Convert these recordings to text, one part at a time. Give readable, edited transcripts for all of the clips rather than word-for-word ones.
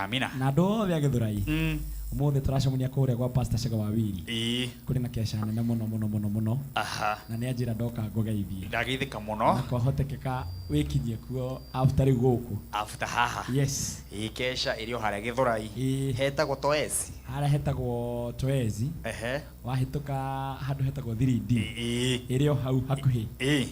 amina na ndo ya Githurai umuthe turacemunia kuria kwa pastor Shega Wawiri kuri na kesha nene muno aha na ni anjira ndoka ngogeithie ndageithika muno na kwahotekeka wikinyie kuo after guku after haha yes kesha irio haria Githurai hetagwo Toezi haria hetagwo Toezi wahituka handu hetagwo 3D irio hau hakuhi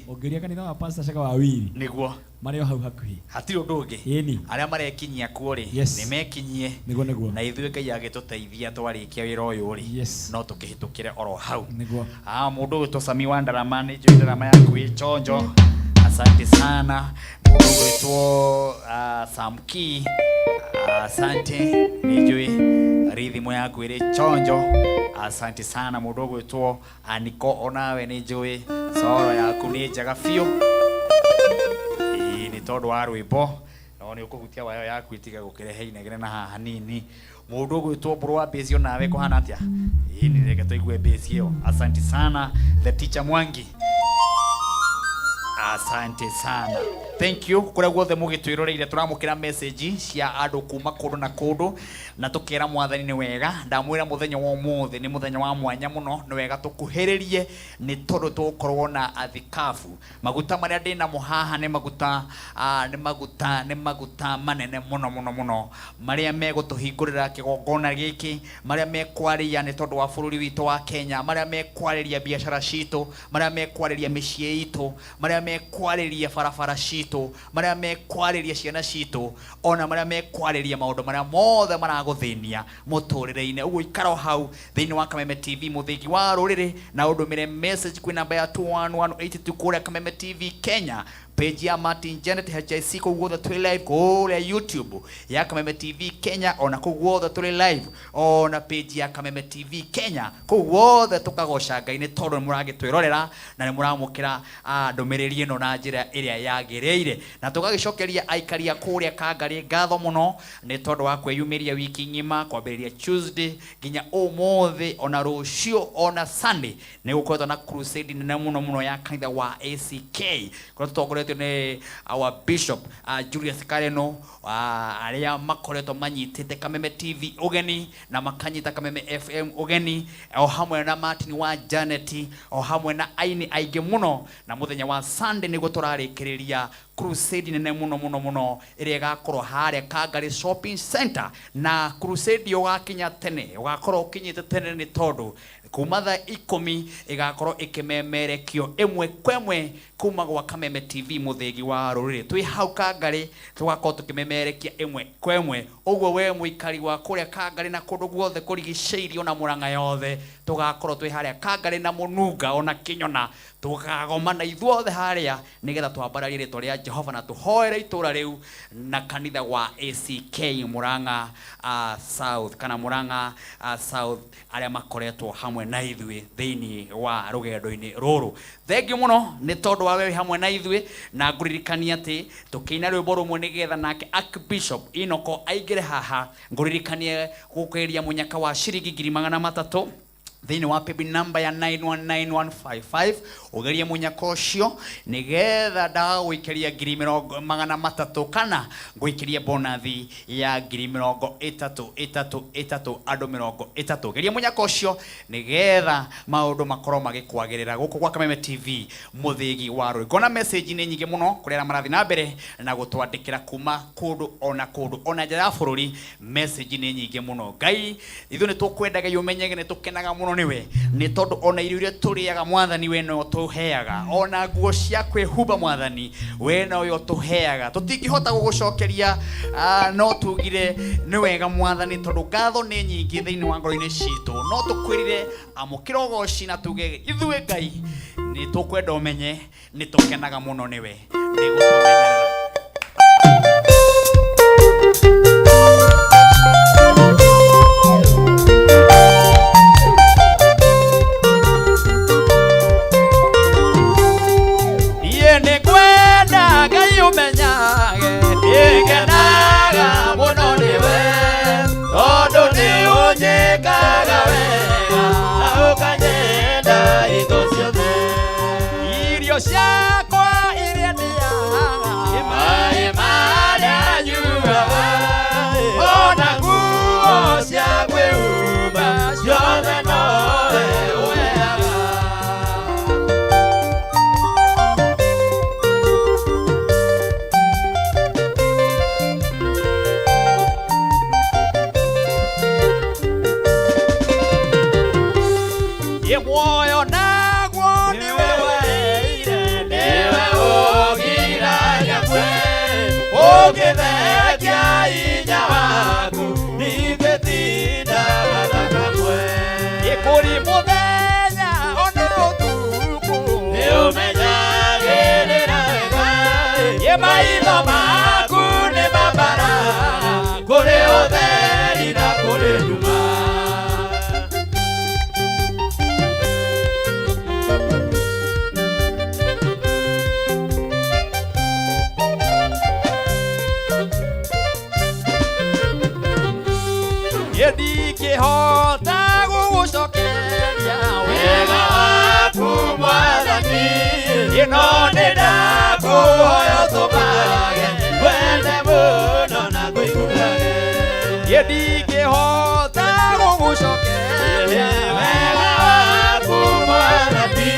ongeria kanitha wa pastor Shega Wawiri niguo mario hau hakuhi hatiri undu ungi aria marekinyia kuo ri ni mekinyie niguo na ithuĩ Ngai agituteithia twarikia wira uyu ri no tukihitukire oro hau niguo mundu gwitwo Sami wa Ndarama ni njui ndarama yaku ichonjo asante sana mundu gwitwo Samki asante ni njui rithimo yaku iri chonjo asante sana mundu gwitwo Aniko onawe ni njui soro yaku ni njega biu ni tondu wa rwimbo no ni ukuhutia wayo yaku itiga gukirehe inegere na haha nini mundu gwitwo bro wa base nawe kuhana atia ni reke tuigue base hiyo asante sana the teacher Mwangi asante sana thank you kure guothe mugitwiroreire turamukira message cia andu kuma kundu na kundu na tukira mwathani ni wega ndamwira muthenya wa umuthi ni muthenya wa mwanya muno ni wega tukuhiririe ni tondu tukorwo na athikafu maguta maria ndina muhaha ni maguta manene muno maria megutuhingurira kigongona giki maria mekwariria ni tondu wa bururi witu wa Kenya maria mekwariria biashara citu maria mekwariria micii itu maria mekwariria barabara citu maria mekwariria ciana citu ona maria mekwariria maundu maria mothe maraguthinia muturire-ine uguo ikaro hau thiini wa Kameme TV muthigi wa ruriri na undumire message kwi namba ya 21182 kuria Kameme TV Kenya page ya Martin Janet HIC kuguothe tuli live kuria YouTube ya Kameme TV Kenya ona kuguothe tuli live ona page ya Kameme TV Kenya kuguothe tukagoca Ngai ni tondu muragitwirorera na ni muramukira ndumiriri ino na njira iria yagireire na tugagicokeria aikaria kuria Kangari ngatho muno ni tondu wa kwiyumiria wiki ngima kwambiriria Tuesday nginya umuthi ona rucio ona Sunday ni gukorwo na crusade nene muno ya kanitha wa ACK kwa tutokoretwo ni our bishop Julius Kareno aria makoretwo manyitite Kameme TV ugeni na makanyita Kameme FM ugeni o hamwe na Martin wa Janet o hamwe na aini aige muno na muthenya wa Sunday ni guturarikiriria crusade nene muno iria gakorwo haria Kangari shopping center na crusade yo gakinya tene ugakorwo ukinyite tene ni tondu kuma thaa 10 igakorwo ikimemerekio imwe kwemwe kuma gwa Kameme TV muthigi wa ruriri twi hau Kangari tugakorwo tukimemerekia imwe kwemwe uguo we muikari wa kuria Kangari na kundu guothe kurigiceirio na Murang'a yothe tugakorwo twi haria Kangari na Mununga ona Kinyona tukagomana ithuothe haria nigetha twambararie ritwa ria Jehova na tuhoere itura riu na kanitha wa ACK Murang'a South kana Murang'a South aria makoretwo hamwe na ithui thiini wa rugendo-ini ruru thengi muno ni tondu wa we hamwe na ithui na nguririkania ati tukiina rwimbo rumwe nigetha nake Archbishop Inoko aigire haha nguririkanie gukiria munyaka wa ciringi 300 thiini wa pebi namba ya 919155 ugerie munyaka ucio nigetha ndagwikiria 300 kana ngwikirie bonathi ya 333 andu 30 gerie munyaka ucio nigetha maundu makorwo magikwagirira guku gwa Kameme TV muthigi wa rui gona message ni nyingi muno kurera marathi na mbere na gutwandikira kuma kundu ona nja ya bururi message ni nyingi muno Ngai ithu ni tukwendaga yumenyege ni tukenaga muno niwe ni tondu ona irio iria turiaga mwathani we no tuheaga ona nguo cia kwihumba mwathani we no yo tuheaga tutingihota gugucokeria no tugire ni wega mwathani tondu ngatho ni nyingi thiini wa ngoro-ini citu no tukwirire amukira ugoci na tuge ithuĩ Ngai ni tukwenda umenye ni tukenaga muno niwe ni gutumenyerera Oh, ndingĩhota gũgũcokeria wega waku Mwathani, ĩno nĩ ndakũhoya ũtũmage wende mũno na ngũiguage. ndingĩhota gũgũcokeria wega waku Mwathani,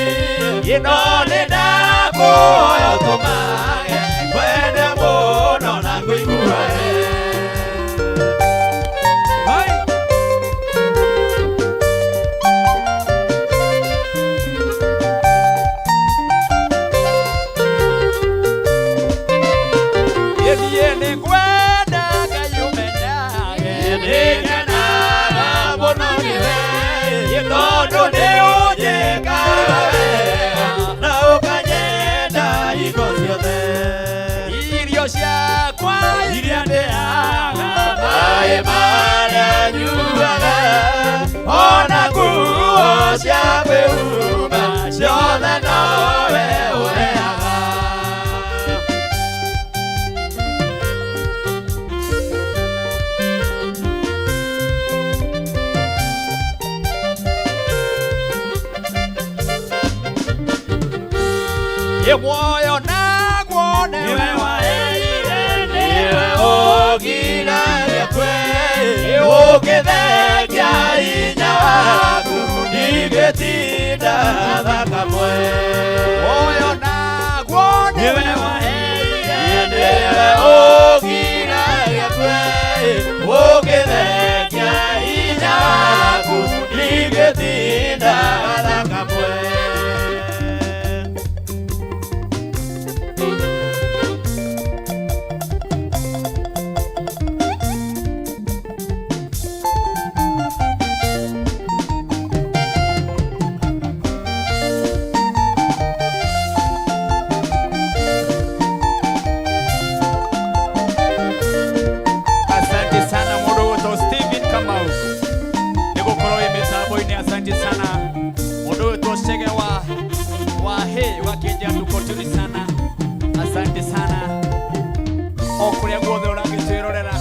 ĩno nĩ ndakũhoya ũtũmage wende mũno na ngũiguage. irio ciakwa iria ndĩaga maĩ marĩa nyuaga ona nguo cia kwĩhumba ciothe nowe ũheaga. muoyo naguo nĩwe waheire nĩwe ũgiragia kwe ũgĩthekia hinya waku ndigĩtinda thakamwe. muoyo naguo nĩwe waheire nĩwe ũgiragia kwe ũgĩthekia hinya waku ndigĩtinda thakamwe. Asante sana mundu wetu Chege wa he wakenja tukoturi sana. Asante sana okuria guothe uragitwirorera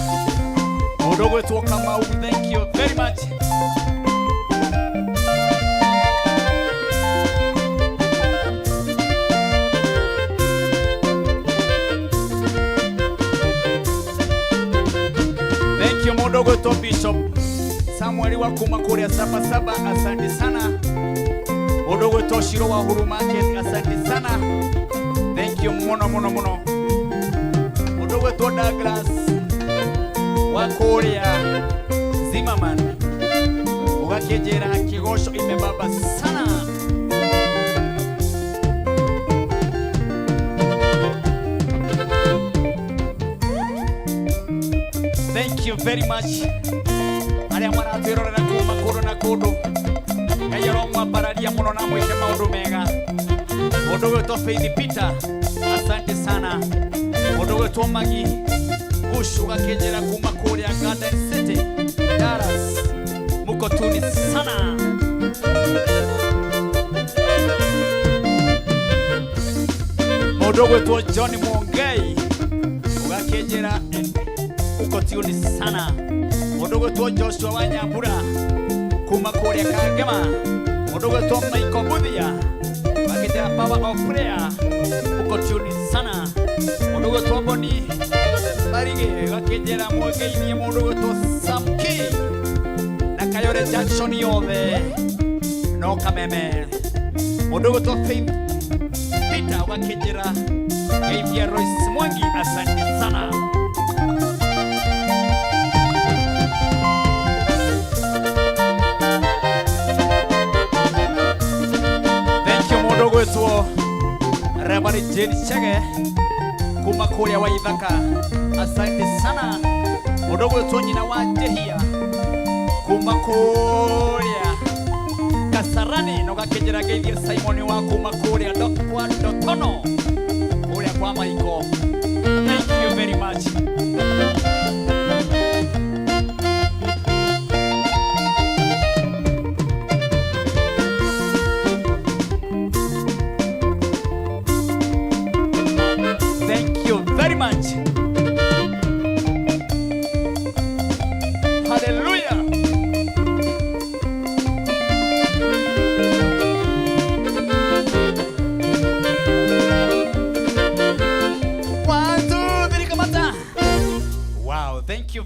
mundu wetu Kamau. Thank you very much. Thank you mundu wetu Bishop Samuel wa kuma kuria Sabasaba. Asante sana Odogo Toshiro wa Huru Market. Asante sana. Thank you mono mono mono. Odogo to Douglas wa kuria Zimmerman ugakejera kigosho imebaba sana. Thank you very much. Aria mwana twirorera kuma kuru na kundu kayaro mwambararia muno na mwike maundu mega. Mundu wetwo Faith Peter, asante sana. Mundu wetwo Magi Bushu gakejera kuma kuria Garden City Dallas, muko tuni sana. Mundu wetwo John Mongei ugakejera uko tuni sana. Mundu wetwo Joshua wa Nyambura kuma kuria Kagema. Mundu wetwo Michael Muthia wakijera Power of Prayer uko tuni sana. Mundu wetwo Boni Barige wakijera Mwegeithie. Mundu wetwo Samki na Kayore Jackson yothe no Kameme. Mundu wetwo Faith Peter wakijera Geithia Royce Mwangi. Asante sana. Wetwo Reverend Jane Chege kuma kuria wa Ithaka. Asante sana. Mundu wetwo nyina wa Jehia kuma kuria Kasarani no gakejera Geithia Simon wa kuma kuria kwa Dotono kuria kwa Maiko. Thank you very much. Thank you very much. Hallelujah.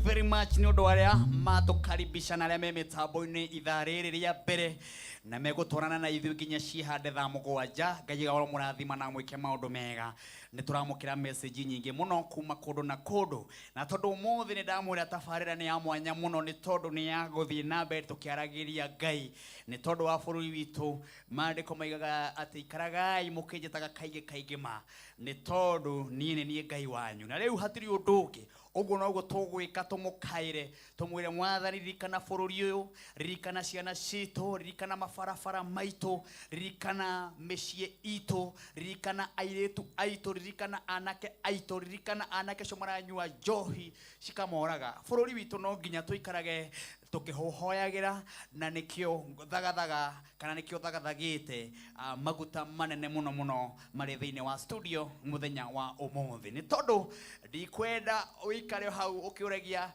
very much ni undu aria matukaribisha na aria me mitambo-ini ithaa riri ria mbere na megutwarana na ithuĩ nginya cihande thaa mũgwanja. Ngai goro mũrathima na mwĩke maũndũ mega. Nĩ tũramũkĩra message nyingĩ mũno kuma kũndũ na kũndũ, na tondũ ũmũthĩ nĩ ndamwĩra tabarĩra nĩ ya mwanya mũno, nĩ tondũ nĩ ya gũthiĩ na mbere tũkĩaragĩria Ngai, nĩ tondũ wa bũrũri witũ. Maandĩko maigaga atĩ ikaragai mũkĩnjĩtaga kaingĩ ma, nĩ tondũ niĩ nĩ niĩ Ngai wanyu. Na rĩu hatirĩ ũndũ ũngĩ, ũguo noguo tũgwĩka tũmũkaĩre, tũmwĩre Mwathani ririkana bũrũri ũyũ, ririkana ciana citũ, ririkana mabarabara maitũ, ririkana mĩciĩ itũ, ririkana airĩtu aitũ, ririkana anake aitũ, ririkana anake acio maranyua njohi cikamoraga. Bũrũri witũ no nginya tũikarage tukihoyagira, na nikio thagathaga kana nikio thagathagite maguta manene muno muno mari thiini wa studio muthenya wa umuthi. Ni tondu ndikwenda uikare hau ukiuragia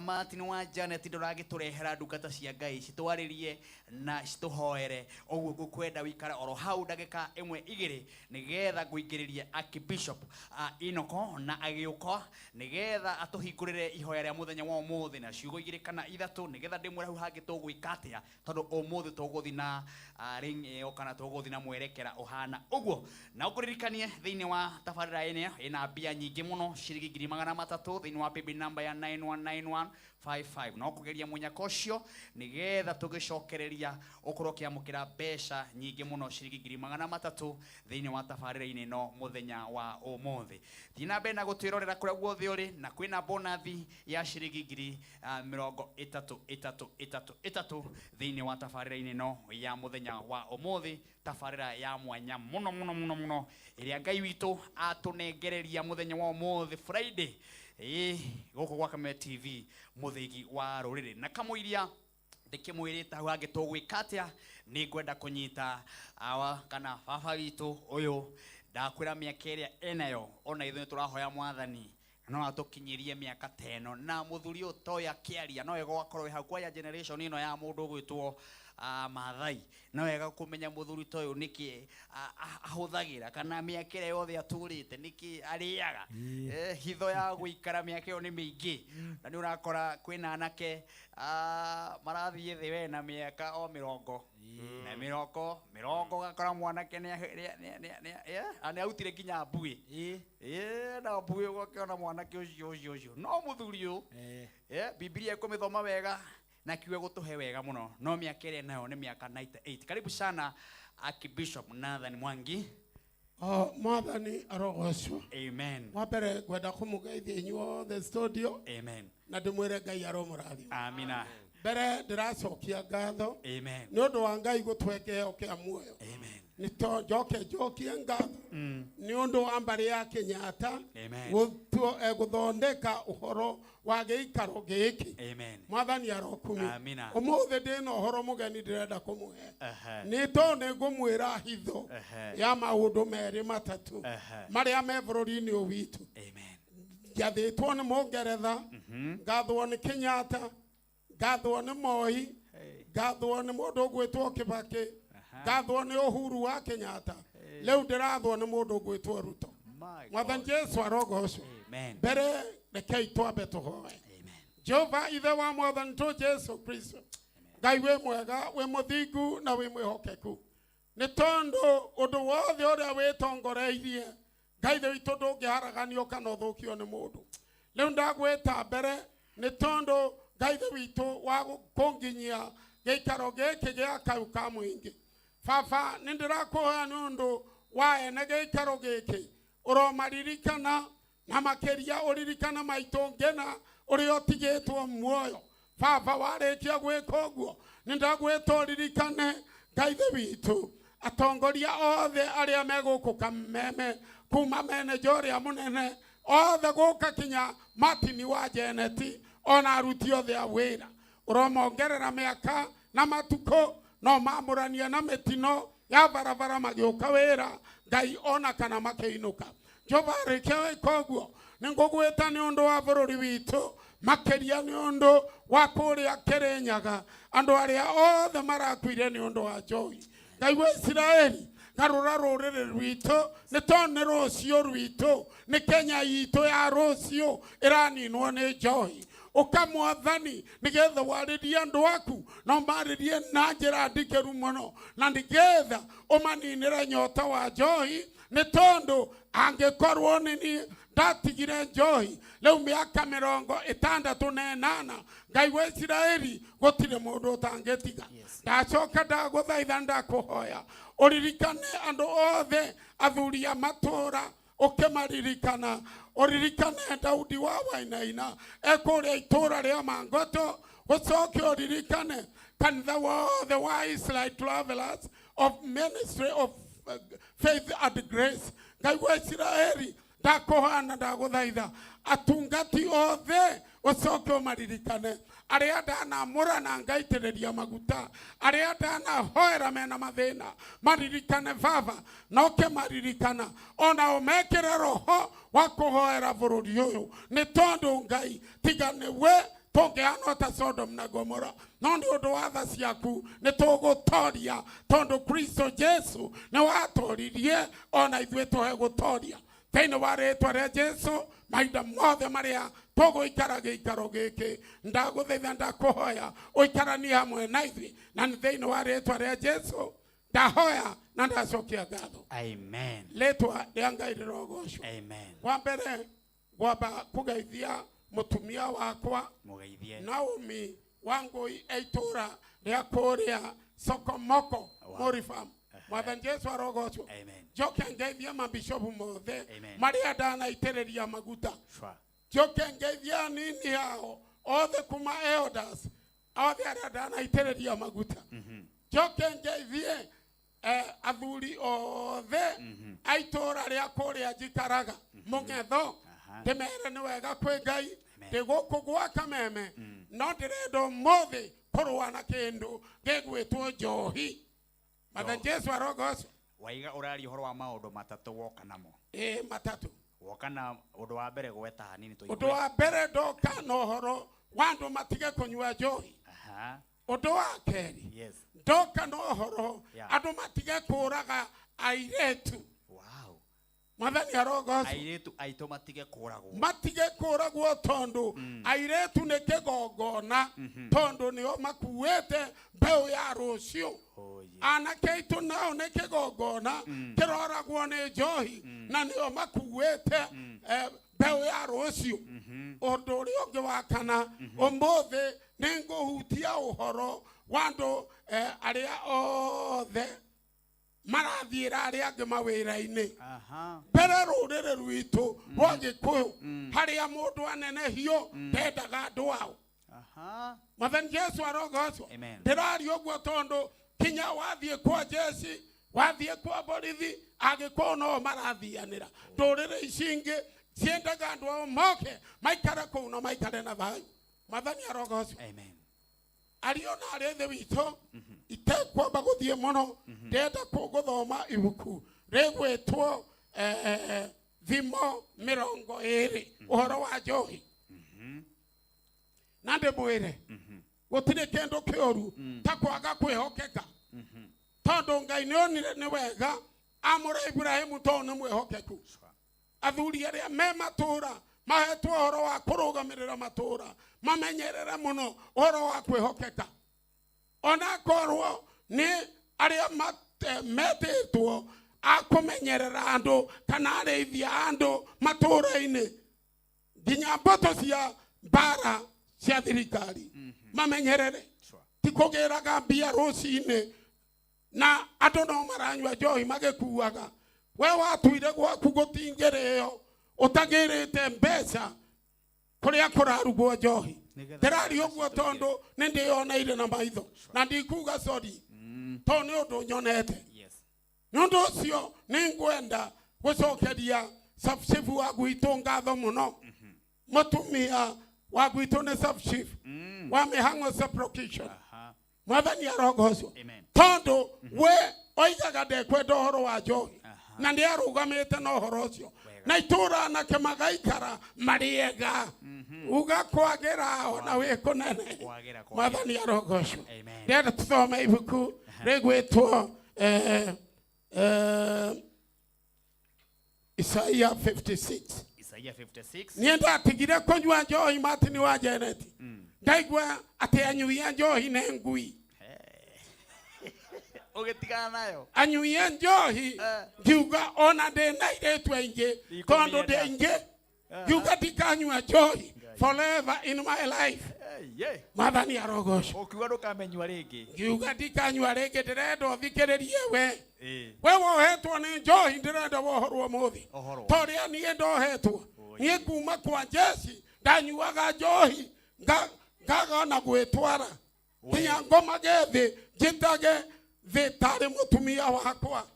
Martin wa Janet nduragiturehera ndungata cia Ngai citwaririe na cituhoere. Oguo ngukwenda uikare oro hau ndagika imwe igiri nigetha nguingiririe Archbishop Inoko na agiuko nigetha atuhingurire ihoya ria muthenya wa umuthi na ciugo igiri kana ithatu nigetha ndimwira hu hangi tugwika atia, tondu umuthi tuguthi na ring iyo kana tuguthi na mwerekera uhana uguo. Na ukuririkanie thiini wa tabarira ene ina mbia nyingi muno ciringi 300 thiini wa paybill number ya 919155 no kugeria munyako ucio nigetha tugicokereria ukorwo kiamukira mbeca nyingi muno ciringi 300 thiini wa tabarira ine no muthenya wa umuthi. Thina mbere na gutwirorera kuria guothe uri na kwina bonathi ya ciringi 33 thiini wa tabarira ine no ya muthenya wa umuthi, tabarira ya mwanya muno muno muno muno iria Ngai witu atunengereria muthenya wa umuthi Friday guku gwa Kameme TV muthigi wa ruriri. Na kamuiria ndikimwirita hu hangi tugwika atia ni ngwenda kunyita awa kana baba witu uyu ndakwira miaka iria enayo ona ithuĩ turahoya Mwathani no atukinyirie miaka 10 na muthuri utoya kiaria no wega gwakorwo hau kwa generation ino ya mundu gwitwo Maathai no wega kumenya muthuri toyo niki ahuthagira kana miaka ĩrĩa yothe aturite niki ariaga hitho ya guikara miaka ĩyo ni mingi na ni urakora kwina anake marathie thi we na miaka o 40 na mirongo gakora mwanake ni ani autire nginya mbui na mbui gwakiona mwanake ucio no muthuri uyu Biblia ikumithoma wega na kiwe gutuhe wega muno no miaka ĩrĩa nayo ni miaka 98. Karibu sana Archbishop Nathan Mwangi. Mwathani arogocwo. Amen. Wapere gwenda kumugeithia inyuo the studio. Amen. Na ndimwire Ngai aromurathi. Amina. Mbere ndiracokia ngatho. Amen. Ni undu wa Ngai gutwekeheo kia muoyo. Amen. Ni to jokie ngatho. Ni undu wa mbari ya Kenyatta. Amen. Guthondeka uhoro wa giikaro giki. Amen. Mwathani arokumi. Amina. Umuthi ndina uhoro mugeni ndirenda kumuhe. Ni to ne ngumwira hitho ya maundu meri matatu maria me bururi-ini witu. Amen. Gathitwo ni Mungeretha, gathwo ni Kenyatta, gathwo ni Moi, gathwo ni mundu gwitwo Kibaki, gathwo ni Uhuru wa Kenyatta, leu ndirathwo ni mundu gwitwo Ruto. Mwathani Jesu arogocwo. Mbere rekei twambe tuhoe. Jehova ithe wa Mwathani tu Jesu Kristo, Ngai we mwega we muthingu na we mwihokeku, ni tondu undu wothe uria witongoreirie Ngai ithe witu ndungiharaganio kana uthukio ni mundu. Leu ndagweta mbere ni tondu Ngai ithe witu wa kunginyia giikaro giki gia kau ka mwingi. Baba ni ndirakuhoya ni undu wa ene giikaro giki uromaririkana na makeria uririkana maitu ngena uri otigitwo muoyo. Baba warikia gwika uguo ni ndagweta uririkane Ngai ithe witu atongoria othe aria meguku Kameme kuma manager uria munene othe guka kinya Martin wa Janet ona aruti othe a wira uromongerera miaka na matuko no mamurania na metino ya barabara magiuka wira Ngai ona kana makeinuka. Jehova rekewe koguo ningugweta ni undu wa bururi witu makeria ni undu wa kuria Kirinyaga andu aria othe marakwire ni undu wa joy. Ngai wa Israeli garura ruriri rwitu ni tone rucio rwitu ni Kenya yitu ya rucio iraninwo ni joy. ukamwathani nigetha waririe andu aku na maririe na njira ndikeru muno na nigetha umaninire nyota wa njohi ni tondu angikorwo nini ndatigire njohi leu miaka 68 Ngai wa Isiraeli gutire mundu utangetiga ndacoka ndaguthaitha ndakuhoya uririkane andu othe athuri a matura ukimaririkana uririkane Daudi wa Wainaina ekuria itura ria Mangoto ucoke uririkane kanitha wothe wa Israel Travelers of Ministry of Faith and Grace Ngai wa Isiraeli ndakuhana ndaguthaitha atungati othe ucoke umaririkane aria ndanamura na ngaitiriria maguta aria ndanahoera mena mathina maririkane baba na ukimaririkana ona umekire roho wa kuhoera bururi uyu ni tondu Ngai tigane we tungihana ta Sodom na Gomora no ndi undu wa tha ciaku ni tugutoria tondu Kristo Jesu ni watoririe ona ithuĩ tuhe gutoria thĩinĩ wa rĩĩtwa rĩa Jesu mahinda mothe marĩa tũgũikara gĩikaro gĩkĩ ndagũthaitha ndakuhoya ũikaranie hamwe na ithuĩ na nĩ thĩinĩ wa rĩĩtwa rĩa Jesu ndahoya na ndacokia ngatho. Amen. Rĩĩtwa rĩa Ngai rĩrogocwo. Amen. Wa mbere ngwamba kũgeithia mũtumia wakwa mũgeithie Naomi Wangui eitũra rĩa kũrĩa Sokomoko Morifam. Mwathani Jesu arogocwo. Amen. Joke ngeithia mabishopu mothe Amen. maria ndanaitĩrĩria maguta. Joke ngeithia nini hao othe kuma elders othe aria ndanaitĩrĩria maguta. Joke ngeithie athuri othe aitora ria kũrĩa njikaraga mũng'etho ndĩmere nĩ wega kwĩ Ngai ndĩ gũkũ gwa Kameme no ndĩrenda ũmũthĩ kũrũa na kĩndũ gĩgwĩtwo njohi. Mwathani Jesu arogocwo. Waiga urari horo wa maundu matatu woka namo. Matatu. Woka na undu wa mbere gweta hanini to. Undu wa mbere ndoka no horo wandu matige kunywa njohi. Undu wa keri. Yes. Ndoka no horo andu matige kuraga airetu. Wow. Mwathani arogocwo. Airetu aito matige kuragwo. Matige kuragwo tondu airetu nĩ kĩgongona tondu nĩo makuĩte mbeu ya rũciũ. Anake aitũ nao nĩ kĩgongona kĩroragwo nĩ njohi na nĩo makuĩte mbeu ya rũciũ. Ũndũ ũrĩa ũngĩ wa kana ũmũthĩ nĩ ngũhutia ũhoro wa andũ arĩa othe marathiĩra arĩa angĩ mawĩra-inĩ. Mbere rũrĩrĩ rwitũ rwa Gĩkũyũ harĩa mũndũ anenehio ndendaga andũ ao. Mwathani Jesu arogocwo. Ndĩraria ũguo tondu kinya wathiĩ kwa jeshi wathiĩ kwa borithi agĩkorwo no marathianĩra ndũrĩrĩ ici ingĩ ciendaga andũ ao moke maikare kũu na maikare na thayũ. Mwathani arogocwo. Ario na arĩa thĩ witũ itekwamba gũthiĩ mũno ndenda gũthoma ibuku rĩgwĩtwo Thimo 20 ũhoro wa njohi. Na ndĩmwĩre gũtirĩ kĩndũ kĩũru ta kwaga kwĩhokeka. Tondu Ngai nĩonire nĩ wega amũra Ibrahimu tondu nĩ mwĩhokeku. Athuri arĩa me matũra mahetwo ũhoro wa kũrũgamĩrĩra matũra mamenyerere mũno ũhoro wa kwĩhokeka. Ona korwo nĩ arĩa metĩtwo a kũmenyerera andũ kana arĩithia andũ matũra-inĩ nginya mboto cia mbara cia thirikari mamenyerere ti kũgĩraga mbia rũcinĩ na andũ no maranyua njohi magĩkuaga. We watuire gwaku gũtingĩrĩo ũtagĩrĩte mbeca kũrĩa kũrarugwo njohi. Ndĩraria ũguo tondu nĩ ndĩyoneire na maitho na ndikuga sorry tondu nĩ ũndũ nyonete. Nĩ ũndũ ũcio nĩ ngwenda gũcokeria subchief wa gwitũ ngatho mũno. Mũtumia wa gwitũ nĩ subchief wa mĩhang'o sub-location. Mwathani arogocwo. Tondu we oigaga ndekwenda ũhoro wa njohi na nĩ arũgamĩte na ũhoro ũcio na itũra anake magaikara marĩega ugakwagĩra ona wĩ kũnene. Mwathani arogocwo. Ndĩrenda tũthome ibuku rĩgwĩtwo Isaiah 56. Isaiah 56. Nienda tigire konywa njohi Martin wa Janet. Ndaigwa ate anyuia njohi ne ngui. Ugetigana nayo. Anyuia njohi ngiuga ona de nairetu ainge tondo de inge. Ngiuga tikanywa njohi forever in my life. Madhani ya rogosho. Ukiwa ndukamenywa ringi. Ngiuga tikanywa ringi ndirenda thikiririe we. Wewe ohetwo ni njohi ndirenda wohorwo muthi. Toria nie ndohetwo. Nie kuma kwa Jesi ndanyuaga njohi ngaga na gwetwara. Kinya ngoma gethi jitage vetare mutumia wakwa.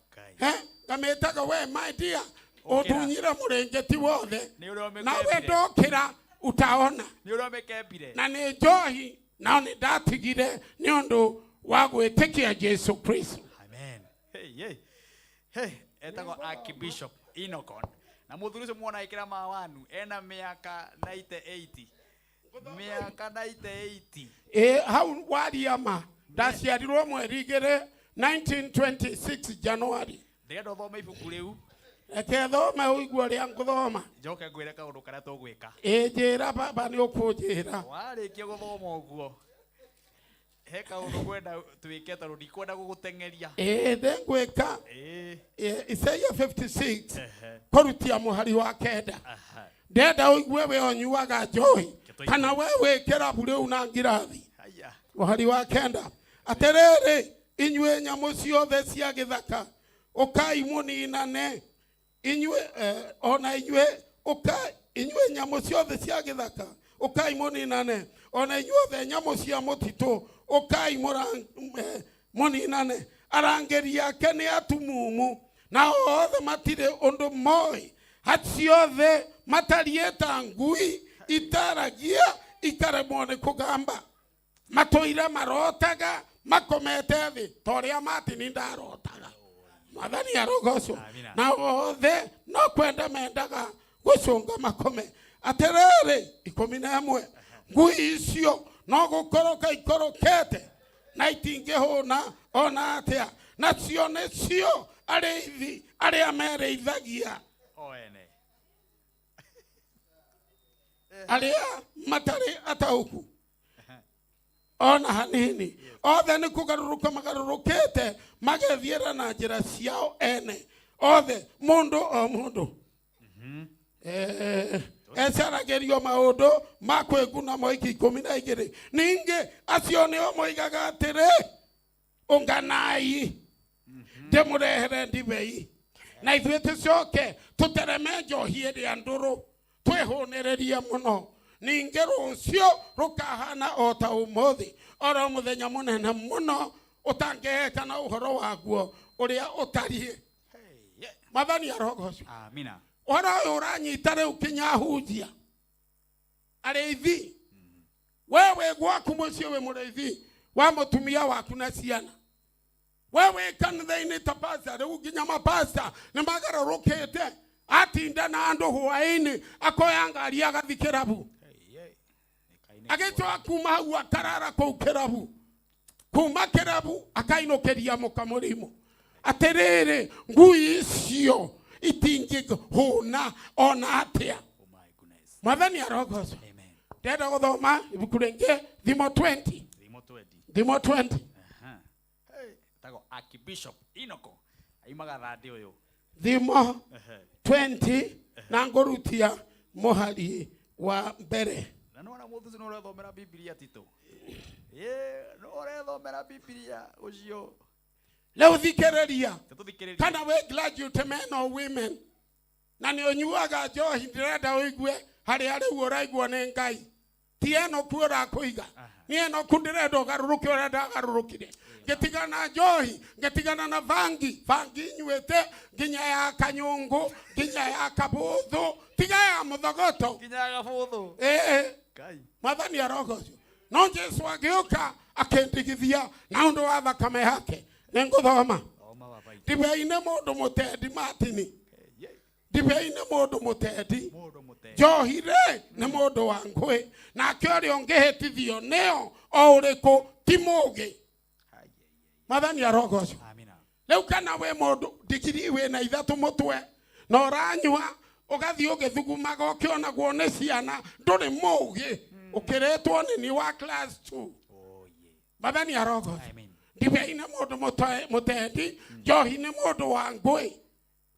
Ngametaga we my dear odunyira murengeti wothe. Nawe ndokira utaona. Na ni njohi na ni ndatigire ni undu wa gwitikia Jesu Kristo. Amen. Hey, etago Archbishop Inokon. Na muthurucio muona ikira mawanu ena miaka 98. Miaka 98. Hau wariama ndaciarirwo mweri igere 1926 January. Ndendo thoma ibuku riu. Thoma uigua ria nguthoma. Njoke ngwire kaundu karia tugwika. Njira baba ni ukunjira. Warikia guthoma uguo. He kaundu kwenda twike taru ndikwenda gugutengeria. Ndengwika. Isaiah 56. Korutia muhari wa kenda. Ndenda uigwe we onyuaga njohi. Kana wewe kerabu riu na ngirathi. Muhari wa kenda. Aterere inywe nyamu ciothe cia githaka. Ukai muninane. Inywe ona inywe inywe nyamu ciothe cia githaka. Ukai muninane. Ona inywe nyamu cia mutitu. Ukai muninane. Arangeri yake ni atumumu. Na othe matire undu moi. Haciothe matarieta ngui itaragia ikaremone kugamba. Matoira marotaga makomete thi toria Martin ndarotaga. Madhani ya rogoso. Na othe no kwenda mendaga gucunga makome. Aterere 11 ngui icio no gukoroka ikorokete na itingehona ona atia na cione cio areithi aria mereithagia oene aria matari atauku ona hanini othe ni kugaruruka magarurukete magethiera na njira ciao ene othe mundu o mundu esaragerio maundu makweguna moiki 12 ninge acio ni omoigaga atiri unganai demurehere ndibei na ithuĩ tũcoke tũtereme njohi ĩrĩa ndũrũ twĩhũnĩrĩrie mũno ningĩ rũcio rũkahana o ta ũmũthĩ oro mũthenya mũnene mũno ũtangĩheka na ũhoro waguo ũrĩa ũtariĩ Mathani arogoco. Amina. Ora ũranyita rĩu kinyahunjia arĩithi wewe gwaku mũciĩ we mũrĩithi wa mũtumia waku na ciana wewe kanitha-inĩ ta pastor rĩu nginya mapasta nĩ magarũrũkĩte atinda na andũ hwaĩ-inĩ akoya ngari agathi kĩrabu agĩcoka kuma hau akarara kũu kĩrabu kuma kĩrabu akainũkĩria mũkamũrimũ atĩrĩrĩ ngui icio itingĩhũna ona atĩa. Mwathani arogoco. Ndenda gũthoma ibuku rĩngĩ Thimo 20. Thimo 20. Tago Archbishop Inoko aimaga thande uyu. Thimo 20 na ngorutia muhari wa mbere. Na no na muthu no ũrethomera Biblia tito. No ũrethomera Biblia ucio. Leo thikĩrĩria. Kana we graduate men or women. Na nĩ ũnyuaga njohi ndĩrenda ũigue harĩa rĩu ũraigua nĩ Ngai. Ti eno kuora kũiga. Ni eno kundirenda ũgarũrũke ũrenda agarũrũkire. Ngetigana njohi, ngetigana na vangi nyuete, nginya ya kanyungu, nginya ya kabuthu, tiga ya muthogoto. Nginya ya kabuthu. Kai. Mathani arogoco. No Jesu agĩũka akĩndigithia na ũndũ wa thakame yake. Nĩngũthoma. Ndibei-inĩ mũndũ mũtendi Martin. Ndibei-inĩ mũndũ mũtendi. Njohi-rĩ nĩ mũndũ wa ngũĩ. Nake ũrĩa ũngĩhĩtithio nĩo o ũrĩkũ ti mũũgĩ. Mathani arogoco. Amina. Leo kana we mũndũ ndigiri we na ithatũ mũtwe na ũranyua ugathi ugithugumaga ukiona guone ciana nduri mugi ukiretwo ni wa class 2 Mathani arogo ndibei na mundu mutendi njohi ni mundu wa ngui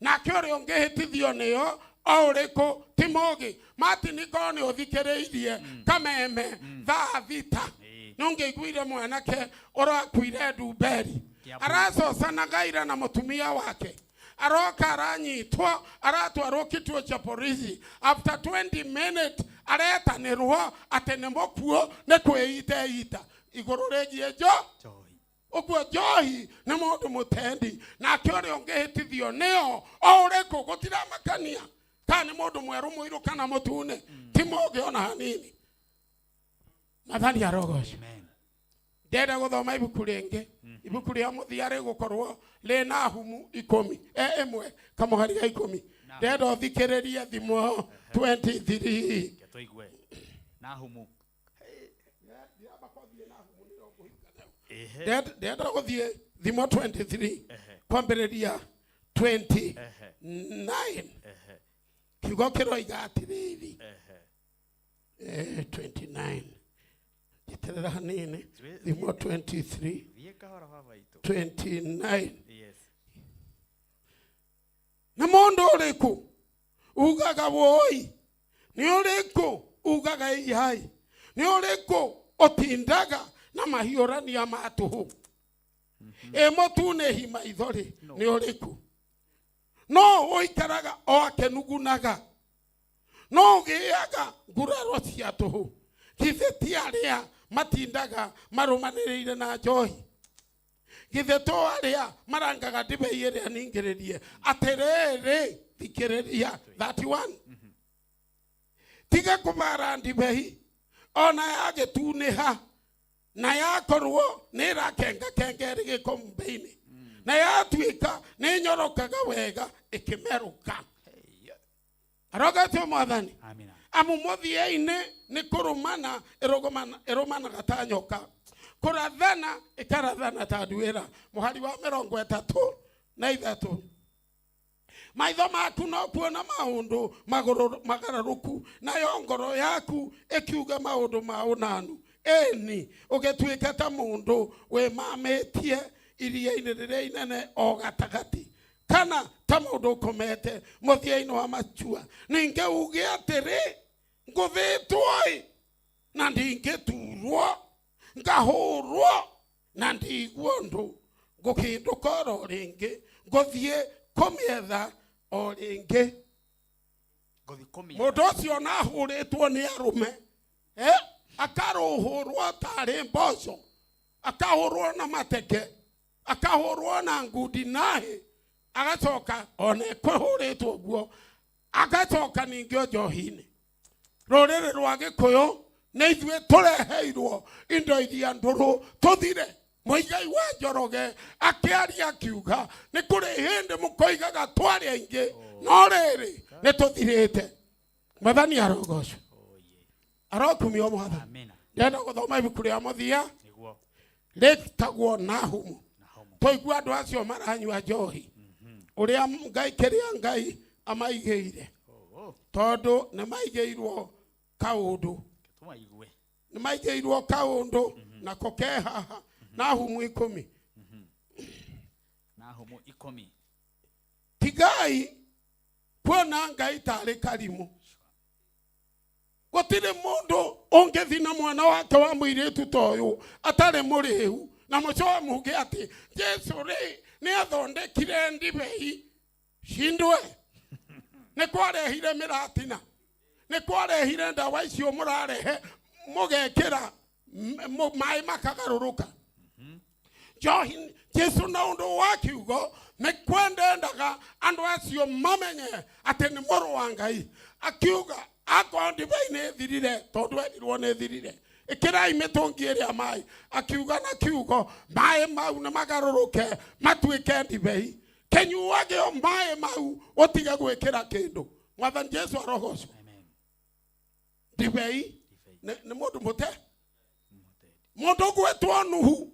na kyore ungihitithio niyo auriko timogi mati nikoni uthikiriirie kameme thaa thita nungeiguire mwanake urakwire Nduberi aracoca gaira na mutumia wake aroka aranyitwo aratwarwo kituo cha polisi after 20 minutes aretanirwo atene mokuo ne kwiyita iguru regie johi ogwo johi na mundu mutendi na kyore ongehitithio neo auriko gutira makania kana mundu mweru muiru kana mutune timoge ona hanini Mathani arogosh ndenda guthoma ibuku ringi ibuku ria muthiare gukorwo le Nahumu 10 emwe kamuhari ga 10 ndenda uthikiriria thimo 23 tuigwe Nahumu ndenda guthie thimo 23 kwambiriria 29 kigo kiroiga atiriri 29 Iterera hanini thimo 23 29 na mundu uriku ugaga woi ni uriku ugaga ihai ni uriku otindaga na mahiorania matuhu motune hima ithori ni uriku no oikaraga o akenugunaga no giaga nguraro cia tuhu githeti aria matindaga marumaniriire na njohi githeto aria marangaga ndibei iria ningiririe aterere thikiriria 31 tiga kubara ndibei ona yagetuniha na yakorwo nirakenga kengeri gikombeini na yatuika ninyorokaga wega ikimeruka arogatu Mwathani amina amumothiaine ni kurumana eromana gatanyoka kurathana ikarathana taduira muhari wa 33 maitho maku no kuona maundu magararuku na yongoro yaku ekiuga maundu maunanu eni ugetuika ta mundu we mametie iria-ini riria inene o gatagati kana ta mundu komete muthia-ini wa machua ninge uge atiri nguthitwoi na ndingeturwo ngahurwo na ndigwo ndu ngukinduka oro ringi nguthie kumietha o ringi mundu ucio nahuritwo ni arume akaruhurwo tari mboco akahurwo na mateke akahurwo na ngudi nahi agacoka one kwehuritwo guo agacoka ningio njohini rurire rwa Gikuyu ni ithue tureheirwo indo iria nduru tuthire muigai wa Njoroge akiaria akiuga ni kuri hindi mukoigaga twari aingi no riri ni tuthirite Mwathani arogocwo arokumio Mwathani amina ndenda guthoma ibuku ria muthia niguo letagwo Nahumu toigua andu acio maranyua njohi uria ngai kiria ngai amaigeire tondu ni maigeirwo kaundu ni maigeirwo kaundu na kokeha Nahumu 10 Nahumu 10 tigai kuona ngai tari karimu gutire mundu ongethina mwana wake wa muiritu toyu atare murihu na mucoa muge ati Jesu ri ni athondekire ndibei shindwe ni kwarehire miratina ni kwarehire ndawa icio murarehe mugekira mai makagaruruka Johin Jesu na undu wakiugo ni kwendendaga andu acio mamenye ati ni muru wa Ngai akiuga ako ndibei ni thirire tondu endirwo ni thirire ikirai mitungi iria mai akiuga na kiugo mai mau na magaruruke matuike ndibei kenyuage o mai mau otiga gwikira kindu Mwathani Jesu arogocwo amen ndibei ni mundu mute mundu gwetwo Nuhu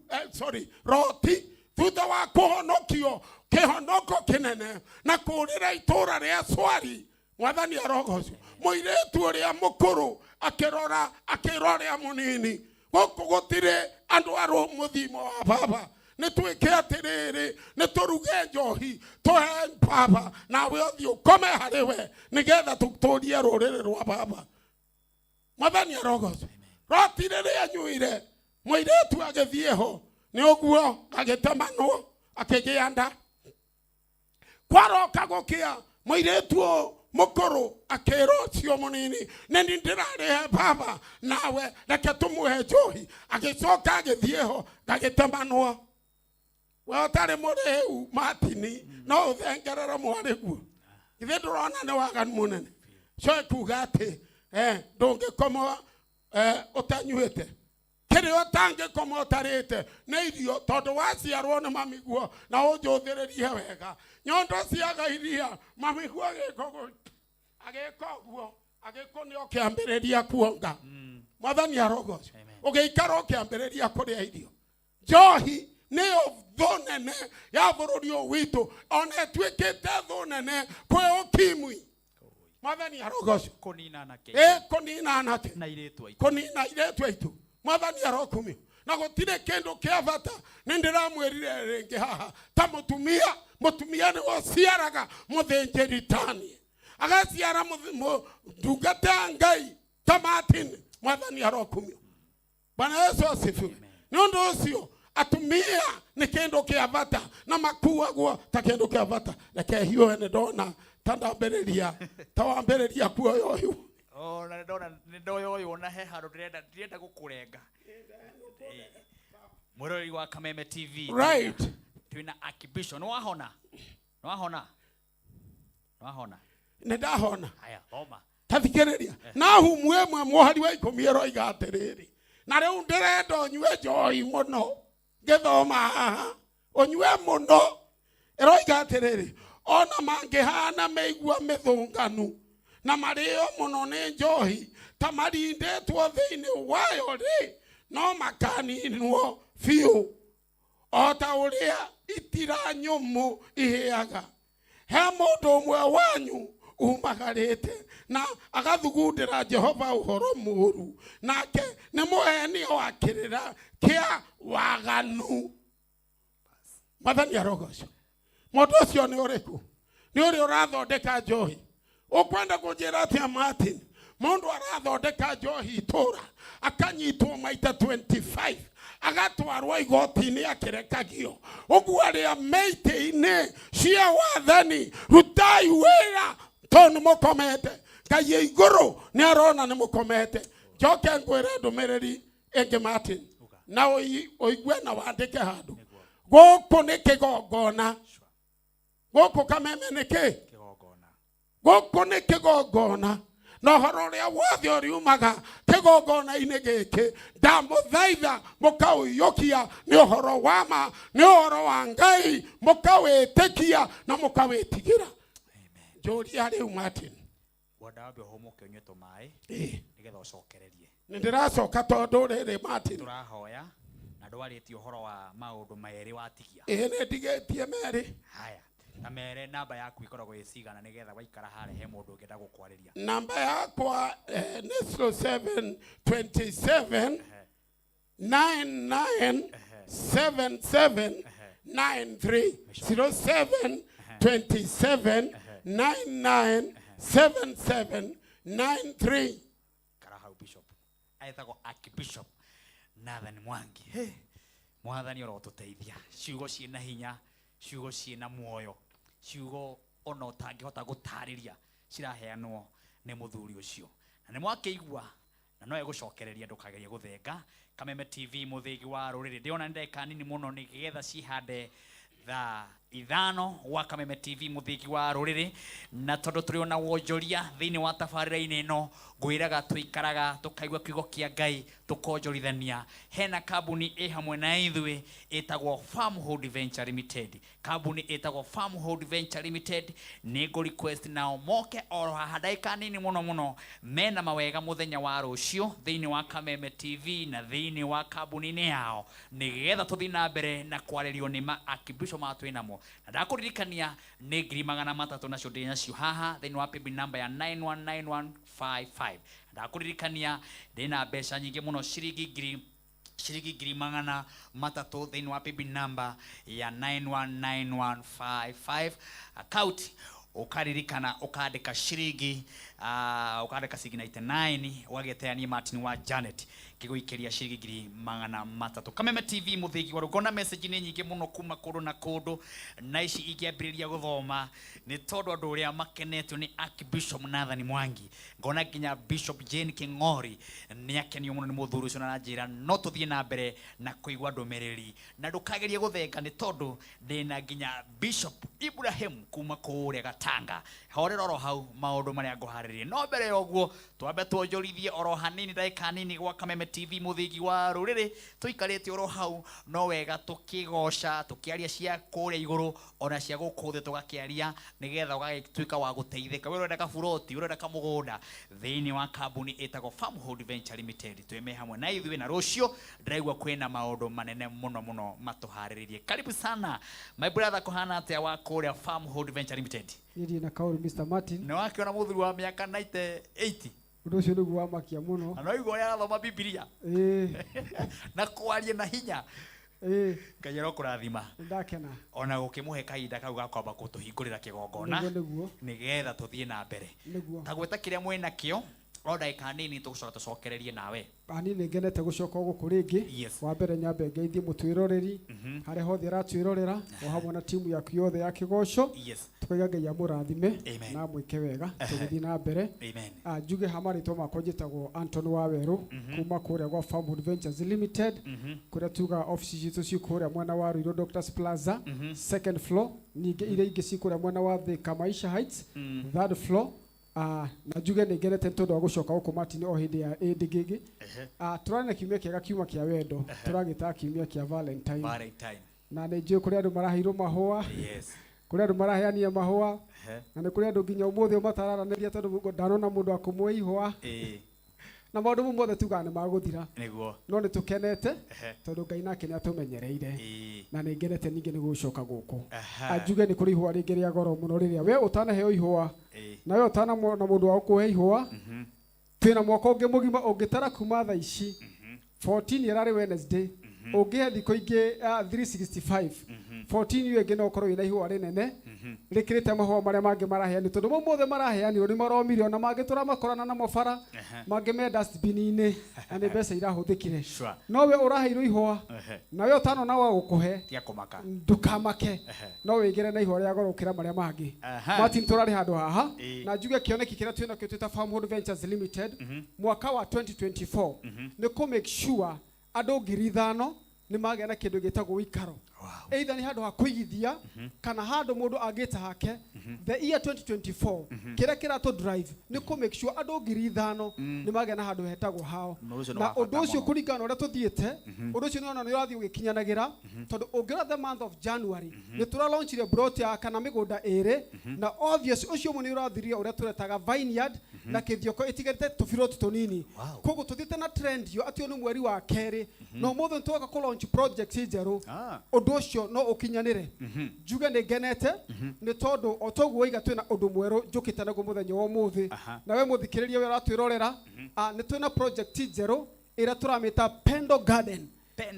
Roti thutha wa kuhonokio kihonoko kinene na kurira itura ria swari Mwathani arogoco muiretu uria mukuru akirora munini guku gutire andu aro muthimo wa baba ni twike atiriri ni turuge njohi tuhe baba nawe uthi ukome hariwe nigetha tuturie ruriri rwa baba. Mwathani arogoco rotire ria nyuire muiretu agithieho ni uguo agitemanwo akigianda kwaroka gukia muiretu mukuru akero cio munini neni ndirare baba nawe reke tumuhe njohi agicoka agithieho gagitemanwo we utari mureu matini no uthengerera mwariguo ithe ndurona ni waganu munene so kuga ati ndungikoma utanyuite kiri utangikoma utarite na irio tondu waciarwo ni mamiguo na unjuthiririe wega nyondo ciaga iria mamiguo agikoguo agikonio kiambiriria kuonga. Mwathani arogoco ugiikara ukiambiriria kuria irio njohi niyo thonene ya bururi witu ona twikite thonene kwe ukimwi. Mwathani arogoco kunina anake kunina iretu aitu. Mwathani arokumio na gutire kindu kia bata nindiramwirire ringi haha ta mutumia ni wociaraga muthinjiritani agaciara ndungata Ngai ta Martin. Mwathani arokumio. Bwana Yesu asifiwe. Nundu ucio atumia ni kindu kia bata na makuagwo ta kindu kia bata reke hiyo ni ndona tandambiriria tawambiriria kuoyo uyu na ndona uyu na he handu ndirenda gukurenga murori wa Kameme TV right twina Archbishop no wahona ndahona haya homa tathikiriria na humwe mwohari wa ikomiero igatiriri na riu ndirenda nywe njohi muno ngithoma haha onywe muno ero igatiriri ona mangihana meigua mithunganu na mario muno ni njohi ta marindetwo thiini wayo ri no makaninwo fiu ota uria itira nyumu ihiaga he mundu umwe wanyu umagarite na agathugundira Jehova uhoro muru nake ni muheni wakirira kia waganu. Mwathani arogoco mundu ucio ni uriku ni uri urathondeka njohi ukwenda kunjira atia Martin mundu arathondeka njohi itura akanyitwo maita 25 agatwarwo igoti-ini akirekagio uguo aria meite-ini cia wathani rutai wira tonu mukomete Ngai iguru ni arona ni mukomete. Njoke ngwire ndumiriri ingi Martin na oigwe na wandike handu guku ni kigongona guku Kameme ni ki guku ni kigongona no horo ria wothe uriumaga kigongona-ini giki ndamuthaitha mukawiyukia ni uhoro wa ma ni uhoro wa Ngai mukawitikia na mukawitigira. Njuria riu Martin wadabe homoke nyeto mai nigetha ucokererie ndiracoka tondu riri Martin turahoya na ndwarĩtie ũhoro wa maũndũ merĩ watigia nĩ ndigetie merĩ. Haya na mere namba yaku ikoragwo ĩcigana nĩgetha waikara harĩa he mũndũ ũngĩenda gũkwarĩria? Namba yakwa nĩ 0727 997793 0727 997793. Karahau Bishop aitagwo Archbishop Nathan Mwangi. Mwathani orotuteithia ciugo ciina hinya ciugo ciina muoyo ciugo ona utangihota gutariria ciraheanwo ni muthuri ucio na ni mwakeigua na no egucokereria ndukageria guthenga Kameme TV muthigi wa ruriri ndiona ndeka nini muno nigetha cihande tha ithano wa Kameme TV muthigi wa ruriri na tondu turi ona wonjoria thiini wa tabarira-ini ino ngwiraga tuikaraga tukaigua kiugo kia Ngai tukonjorithania. Hena kambuni hamwe na ithui itagwo Farmhold Venture Limited. Kambuni itagwo Farmhold Venture Limited ni go request nao moke oro hadaika nini muno mena mawega muthenya wa rucio thiini wa Kameme TV na thiini wa kambuni-ini yao nigetha tuthi na mbere na kwaririo ni Archbishop matwinamo na ndakuririkania nĩ 300 nacio ndĩ nacio haha thĩinĩ wa paybill number ya 919155 ndakuririkania ndĩ na mbeca nyingĩ mũno ciringi 300 thĩinĩ wa paybill number ya 919155 account ukaririkana ukandika ciringi ukandika ciringi 99 wageteania Martin wa Janet kiguikeria ciringi 300. Kameme TV muthigi wa rugona message ni nyingi muno kuma kundu na kundu na ici ikiambiriria guthoma ni tondu andu uria makenetio ni Archbishop Nathan Mwangi ngona nginya Bishop Jane King'ori ni akenio muno ni muthuri ucio na njira no tuthie na mbere na kuigwa ndumiriri na ndukageria guthenga ni tondu ndina nginya Bishop Ibrahim kuma kuria Gatanga horera oro hau maundu maria nguharirie no mbere yoguo twambe twonjorithie oro hanini ndaika nini gwa Kameme TV muthigi wa ruriri tuikarite oro hau no wega tukigoca tukiaria cia kuria iguru ona cia gukuthe tugakiaria nigetha ugagituika wa guteithika we urenda kaburoti urenda kamugunda thiini wa kambuni itago Farmhold Venture Limited tweme hamwe na ithuĩ na rucio ndiraigua kwina maundu manene muno matuhariririe karibu sana my brother kuhana atia wa kuria Farmhold Venture Limited Nidi na kauri Mr. Martin. Na wakiona muthuri wa miaka 80. Undu ucio niguo wamakia muno. Na igwa ya thoma Biblia. Na kwaria na hinya. Kayero kurathima. Ndakena. Ona gukimuhe kahinda kau gakwamba gutuhingurira kigongona. Nigetha tuthie na mbere. Tagweta kiria mwena kio. Oda ikanini tugucoka tucokererie nawe. Ani ngenete gucoka guku ringi. Wa mbere nyambe ngeithie mutwiroreri. Hare hothe ratwirorera o hamwe na timu yaku yothe ya kigoco. Tukaiga Ngai amurathime na mwike wega tugithi na mbere. Njuge hamaritwo makwa njitagwo Anton Waweru kuma kuria gwa Farmhold Ventures Limited kuria tuga office citu ci kuria mwena wa Ruiru Doctors Plaza second floor ninge ile ingi ci kuria mwena wa Thika Maisha Heights third floor. Na njuge nĩ ngerete tondu wa gucoka guku Martin o hindi ya ndigigi turane kiumia kiega kiuma kia wendo turagita kiumia kia Valentine na nĩ njũĩ kũrĩ andũ maraheirwo mahũa kũrĩ andũ maraheania mahũa na nĩ kũrĩ andũ nginya ũmũthĩ matararanĩria tondũ ndanona mũndũ akũmwe ihũa na maũndũ mothe tugaga nĩ magũthira no nĩ tũkenete tondũ Ngai nake nĩ atũmenyereire na nĩ ngerete ningĩ nĩ gũcoka gũkũ njuge nĩ kũrĩ ihũa rĩngĩ rĩa goro mũno rĩrĩa we ũtanaheo ihũa na we ũtanamona mũndũ wa gũkũhe ihũa twĩna mwaka ũngĩ mũgima ũngĩtara kuma thaa ici 14 yararĩ Wednesday ũngĩhe thikũ ingĩ 365 14 yu ĩngĩ no ũkorwo wĩna ihũa rĩnene rĩkĩrĩte mahũa marĩa mangĩ maraheani tondũ mo mothe maraheanirwo nĩ maromire ona mangĩ tũramakorana namo bara mangĩ me dustbin-inĩ na nĩ mbeca irahũthĩkire no we ũraheirwo ihũa na we ũtanona wa gũkũhe ndũkamake no wĩgĩre na ihũa rĩa goro gũkĩra marĩa mangĩ Martin tũrarĩ handũ haha na njuge kĩoneki kĩrĩa twĩnakĩo twĩta Farmhold Ventures Limited mwaka wa 2024 nĩ kũ make sure andũ 5,000 nĩ magĩa na kĩndũ gĩtagwo ikaro either ni handu ha kuigithia kana handu mundu agita hake the year 2024 kira kira to drive ni ku make sure andu 5,000 ni magena handu hetagwo hao na undu ucio kuringana uria tuthiete undu ucio ni ona ni urathi ugikinyanagira tondu ungira the month of January ni tura launchire brot ya kana migunda ere na obvious ucio mu ni urathiria uria turetaga vineyard na kithioko itigarite tufiroti tunini kogo tuthiete na trend yo atio ni mweri wa keri no mothe ntoka ku launch project ijeru undu ucio no ukinyanire njuge ni genete ni tondu otoguo iga twina undu mweru njukite naguo muthenya wa muthi na we muthikiriria we ratwirorera ni twina project ijeru ira turamita Pendo Garden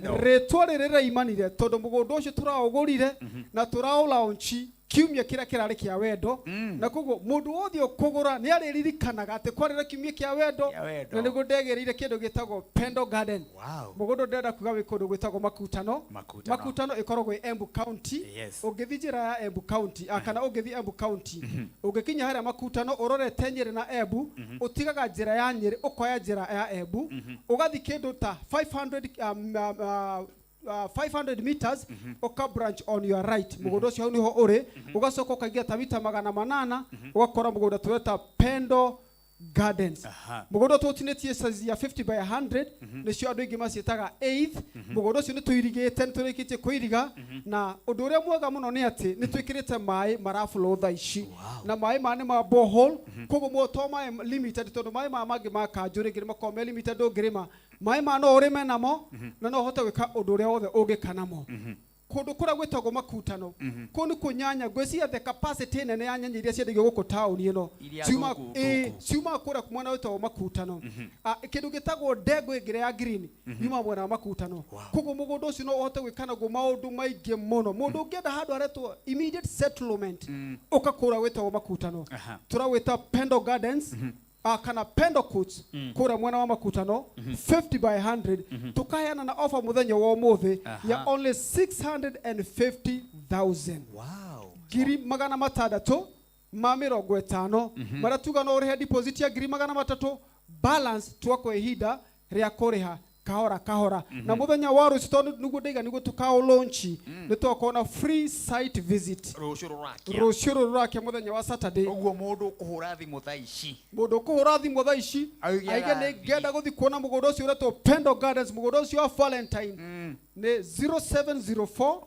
retwa rĩrĩ imanire tondu mugundu ucio turaugurire na turaulaunchi kiumia kira kirari kia wendo na koguo mundu wothe ukugura ni ariririkanaga ati kwarira kiumia kia wendo na niguo ndegereire kindu gitagwo Pendo Garden mugundu ndenda kuga wi kundu gwitagwo makutano ikoragwo Embu County ungithi njira ya Embu County kana ungithi Embu County ungikinya haria makutano urorete Nyeri na Embu utigaga njira ya Nyeri ukoya njira ya Embu ugathi kindu ta 500 meters oka branch on your right mugondo cio niho uri ugacoka ukagia ta mita 800 ugakora mugondo tweta Pendo Gardens mugondo tutinetie size ya 50 by 100 nicio andu ingi macietaga 8th mugondo cio ni tuirigite turikitie kuiriga na undu uria mwega muno ni ati ni twikirite mai maraflow tha ici na mai mane ma borehole kogo moto mai limited tondu mai mangi makanjuri ngiri makome limited ngirima mai ma no urime namo na no hote gwika undu uria wothe ungikanamo kundu kura gwitagwo makutano kundu kunyanya gweciria the capacity nene ya nyanya iria ciendigio guku tauni ino ciuma kura kumwana witagwo makutano kindu gitagwo ndego ingire ya green yuma mwena wa makutano kugo mugundu ucio no uhote gwikana go maundu maingi muno mundu ungienda handu haretwo immediate settlement ukakura witagwo makutano turawita Pendo Gardens kana Pendo Courts kura mwena wa makutano 50 by 100 tukaheana na offer muthenya wa umuthi ya only 650,000 giri magana matandatu ma mirongo itano mara tuga no urihe deposit ya giri magana matatu balance twako ihinda ria kuriha kahora na muthenya wa rucio tondu nugu ndaiga nigu tukao launch ni twakona free site visit rucio rurakia muthenya wa Saturday uguo mundu kuhura thimu thaa ici aige ni ngenda guthi kuona mugundu ucio uretwo Pendo Gardens mugundu ucio wa Valentine ni 0704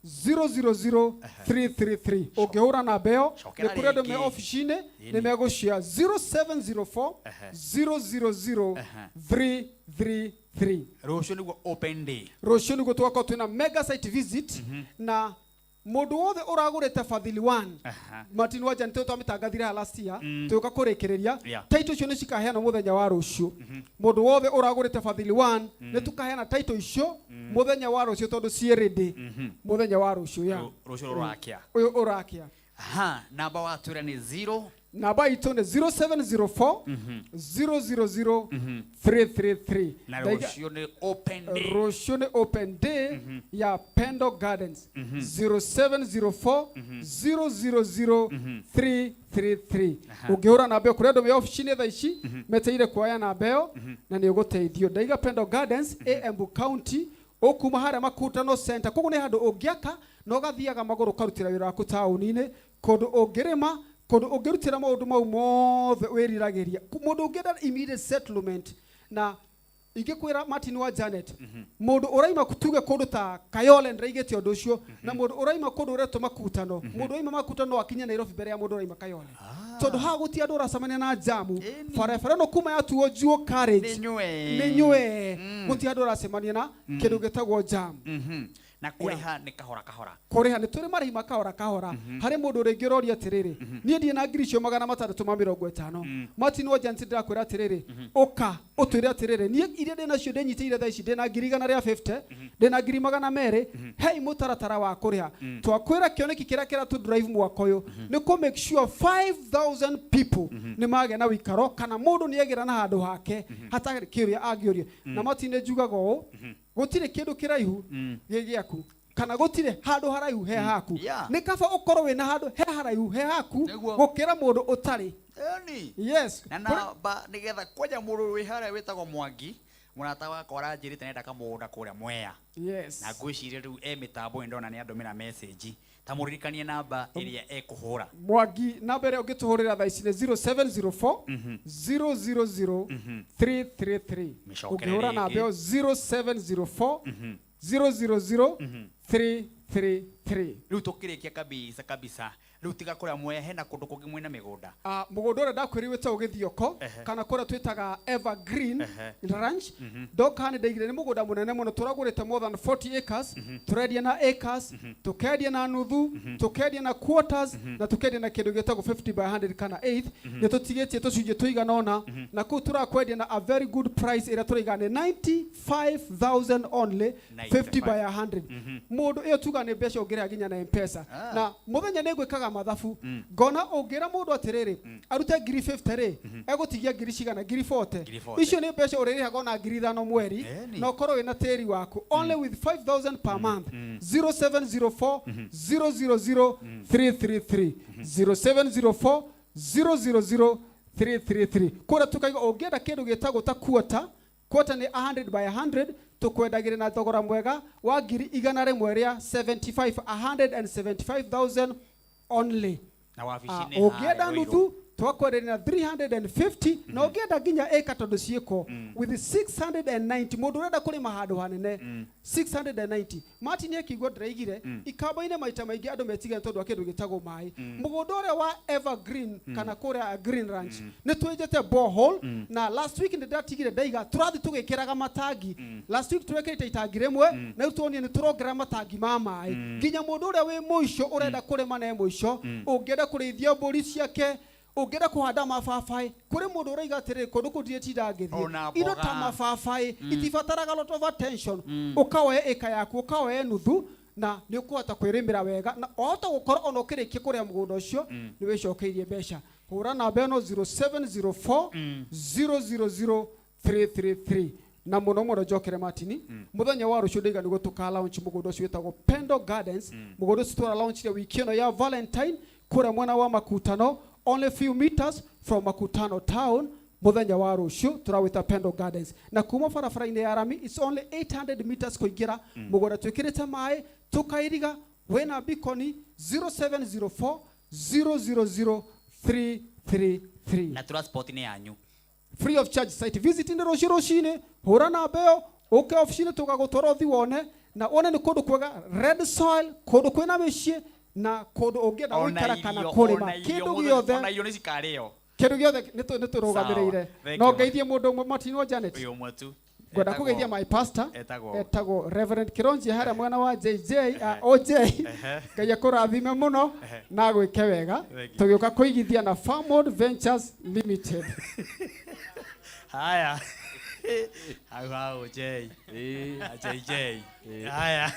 000 333 ungihura na beo ni kuria ndo me office-ini ni megucia 0704 000 333 rucio niguo open day rucio niguo twako twina mega site visit na mundu wothe uragurite Fadhili 1 Martin wajan to twamitangathira last year tuka kurikireria title cio ni cikaheana muthenya wa rucio mundu wothe uragurite Fadhili 1 ni tukaheana title icio muthenya wa rucio tondu ci ready muthenya wa rucio ya rucio rurakia uyu urakia namba wa twira ni 0 namba itu ni 0704 000 333 na rucio ni open day ya Pendo Gardens 0704 000 333 ungihura na beo kuria ndo me office-ini thaa ici meteire kuoya na beo na ni uguteithio ndaiga Pendo Gardens Embu County okuma haria makutano center kugu ni handu ungiaka no gathiaga maguru karutira wira waku tauni-ini kundu ungirima kundu ungirutira maundu mau mothe wiriragiria mundu ungienda immediate settlement na ingikwira Martin wa Janet mundu uraima kutuge kundu ta Kayole ndaigete undu ucio na mundu uraima kundu uretwo makutano mundu uraima makutano akinya Nairobi mbere ya mundu uraima Kayole tondu haguti andu uracamania na jamu farefere no kuma yatuo juo carriage ni nywe guti andu uracemania na kindu gitagwo jam na kuriha ni kahora kuriha ni turi marima kahora hari mundu ringiroria atiriri nie ndie na ngirisho magana matandatu ma 50 Martin wa Jansi ndakwira atiriri uka utwire atiriri nie iria ndina cio ndenyitire thaa ici ndina ngiri igana ria 50 ndina ngiri magana meri hei mutaratara wa kuriha twakwira kioneki kiria kira tu drive mwaka uyu ni ku make sure 5,000 people ni mage na wikaro kana mundu ni egira na handu hake hatari kiria agioria na Martin njugaga o gutire kindu kiraihu gigiaku kana gutire handu haraihu he haku ni kaba ukorwo wina handu he haraihu he haku gukira mundu utari yes na ba nigetha kwaja mundu wi haria witagwo Mwangi murata wakwa aranjirite nenda kamugunda kuria Mwea na ngwiciria riu mitambo ndona ni andumira message ta muririkanie namba iria ekuhura Mwangi namba iria ungituhurira thaa ici ni 0704 000 333 ukihura namba yo 0704 000 333 riu tukirikia kabisa riu tiga kuria Mwea hena kundu kungi mwina migunda mugunda uria ndakwiri wita ugithioko kana kuria twitaga Evergreen Ranch dokani ndeigire ni mugunda munene muno turagurite more than 40 acres turendia na acres tukendia na nuthu tukendia na quarters na tukendia na kindu gitagwo 50 by 100 kana 8 ni tutigetie tucunje tuiganona na ku turakwendia na a very good price ira turigane 95,000 only 50 by 100 mundu iyo tuga ni besha ugira ginya na M-Pesa na muthenya ni gwikaga mathabu ngona ungira mundu atiriri arute ngiri 50 ri egutigia ngiri cigana ngiri 40 icio ni besha uririhaga na ngiri 5 mweri na ukorwo wina tiri waku only with 5,000 per month 0704 000 333 0704 000 333 kura tukaiga ungienda kindu gitagwo ta quarter ni 100 by 100 tukwendagire na thogora mwega wa ngiri igana rimwe ria 175,000 only na wabici ni ugienda nuthu twakwerera 350 na ugienda nginya eka tondu ciiko with 690 mundu urenda kurima handu hanene 690 Martin ekigwo ndiraigire ikamba-ine maita maingi andu metigana tondu akindu gitagwo mai mugunda uria wa Evergreen kana kuria Green Ranch ni twenjete borehole na last week ndatigire ndaiga turathi tugikiraga matangi last week turekete itangi rimwe na tuonie ni turongera matangi ma mai nginya mundu uria wi muico urenda kurima na muico ungienda kurithia mburi ciake ugera kuhanda mababai kuri mundu uraiga atiri kundu kutietinda ngithi indo ta mababai itibataraga lot of attention ukawe eka yaku ukawe nuthu na ni ukuhota kwirimira wega na ohota gukora ono kirikie kuria mugunda ucio ni wicokeirie mbeca hura namba eno 0704 000333 na muno jokere Martin muthenya wa rucio ndiga nigo tuka launch mugunda ucio witagwo Pendo Gardens mugunda ucio tura launch ya wiki ino ya Valentine kura mwana wa Makutano only few meters from Makutano town muthenya wa rucio turawita Pendo Gardens na kuma barabara-ini ya Rami it's only 800 meters kuingira mugunda twikirite mai tukairiga wena bikoni 0704 000 333 na transport ni yanyu free of charge site visit in rucio rucine hura na beo uke office tugagutwara uthi wone na one ni kundu kwega red soil kundu kwina micii na kundu ungienda guikara kana kurima kindu giothe ona iyo ni cikareo kindu giothe ni turugamirire no ngeithie mundu umwe Martin wa Janet uyu umwe tu gwenda kugeithia my pastor etago Reverend Kironji haria mwana wa JJ OJ ngai kurathime muno na gwike wega tugiuka kuigithia na Farmwood Ventures Limited haya hao JJ haya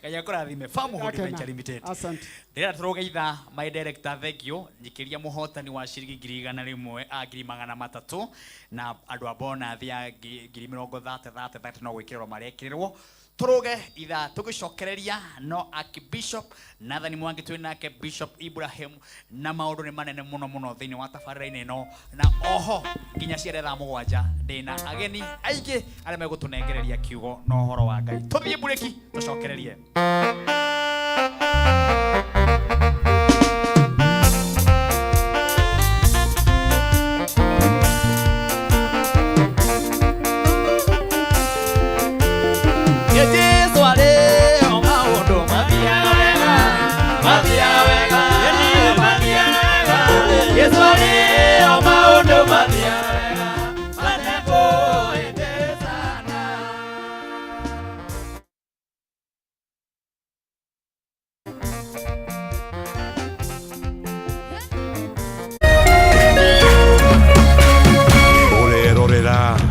ngai kurathime Farmwood Ventures Limited asante ndira turogeitha my director thegio nyikiria muhotani wa ciringi 100,300 na andu abona thia 30,30 no gwikirwo marekirwo turuge itha tugicokereria no Archbishop Nathan Mwangi twinake Bishop Ibrahim na maundu ni manene muno thiini wa tabarira-ini no na oho nginya ciere thaa 7 ndina ageni aingi aria megutunengereria kiugo no horo wa Ngai tuthie bureki tucokererie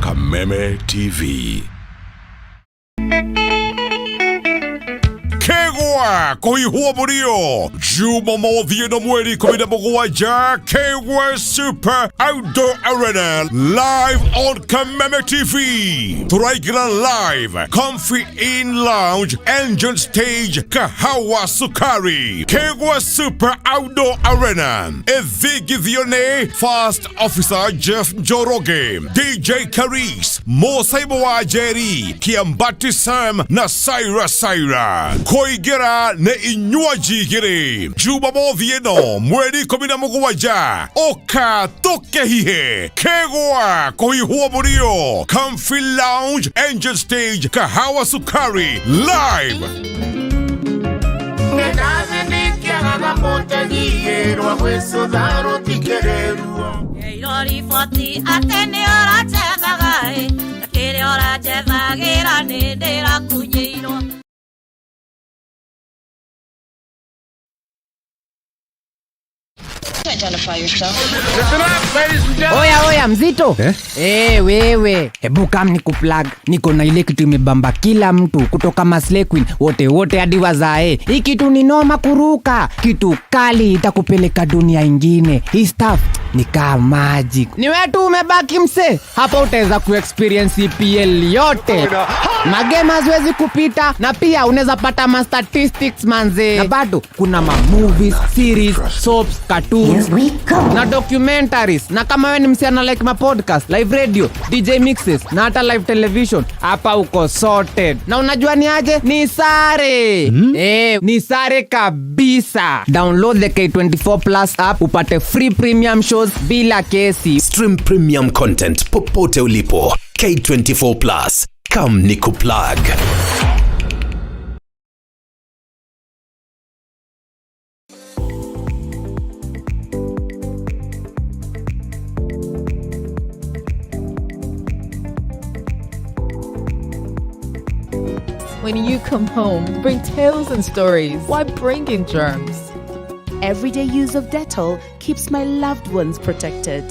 Kameme TV. Kegwa kuihua murio Jumamothi ino mweri 17 Kegwa Super Outdoor Arena live on Kameme TV. Turaikira live Comfy In Lounge Engine Stage Kahawa Sukari Kegwa Super Outdoor Arena. Ethigithione First Officer Jeff Njoroge, DJ Karis, Mosaibo Wajeri, Kiambati Sam na Saira Koigera ne inywaji gire Jumamothi ino mweri 17 oka toke hihe Kegwa kuihua murio Comfy Lounge Engine Stage Kahawa Sukari live. Identify yourself. Listen up, ladies and gentlemen. Oya mzito. Wewe. Hebu kam nikuplug. Niko na ile kitu imebamba kila mtu kutoka Maslay Queen wote hadi wazae. Hii kitu ni noma kuruka. Kitu kali itakupeleka dunia ingine. Hii stuff ni kama magic. Ni wewe tu umebaki mse. Hapa utaweza kuexperience EPL yote. Magame haziwezi kupita na pia unaweza pata ma statistics manze. Na bado kuna ma movies, series, soaps, cartoons na documentaries. Na kama wewe ni msichana like ma podcast, live radio, DJ mixes na hata live television, hapa uko sorted. Na unajua ni aje? Ni sare. Ni sare kabisa. Download the K24 Plus app upate free premium shows bila kesi. Stream premium content popote ulipo. K24 Plus. Come nikuplug. When you come home, bring tales and stories. Why bring in germs? Everyday use of Dettol keeps my loved ones protected.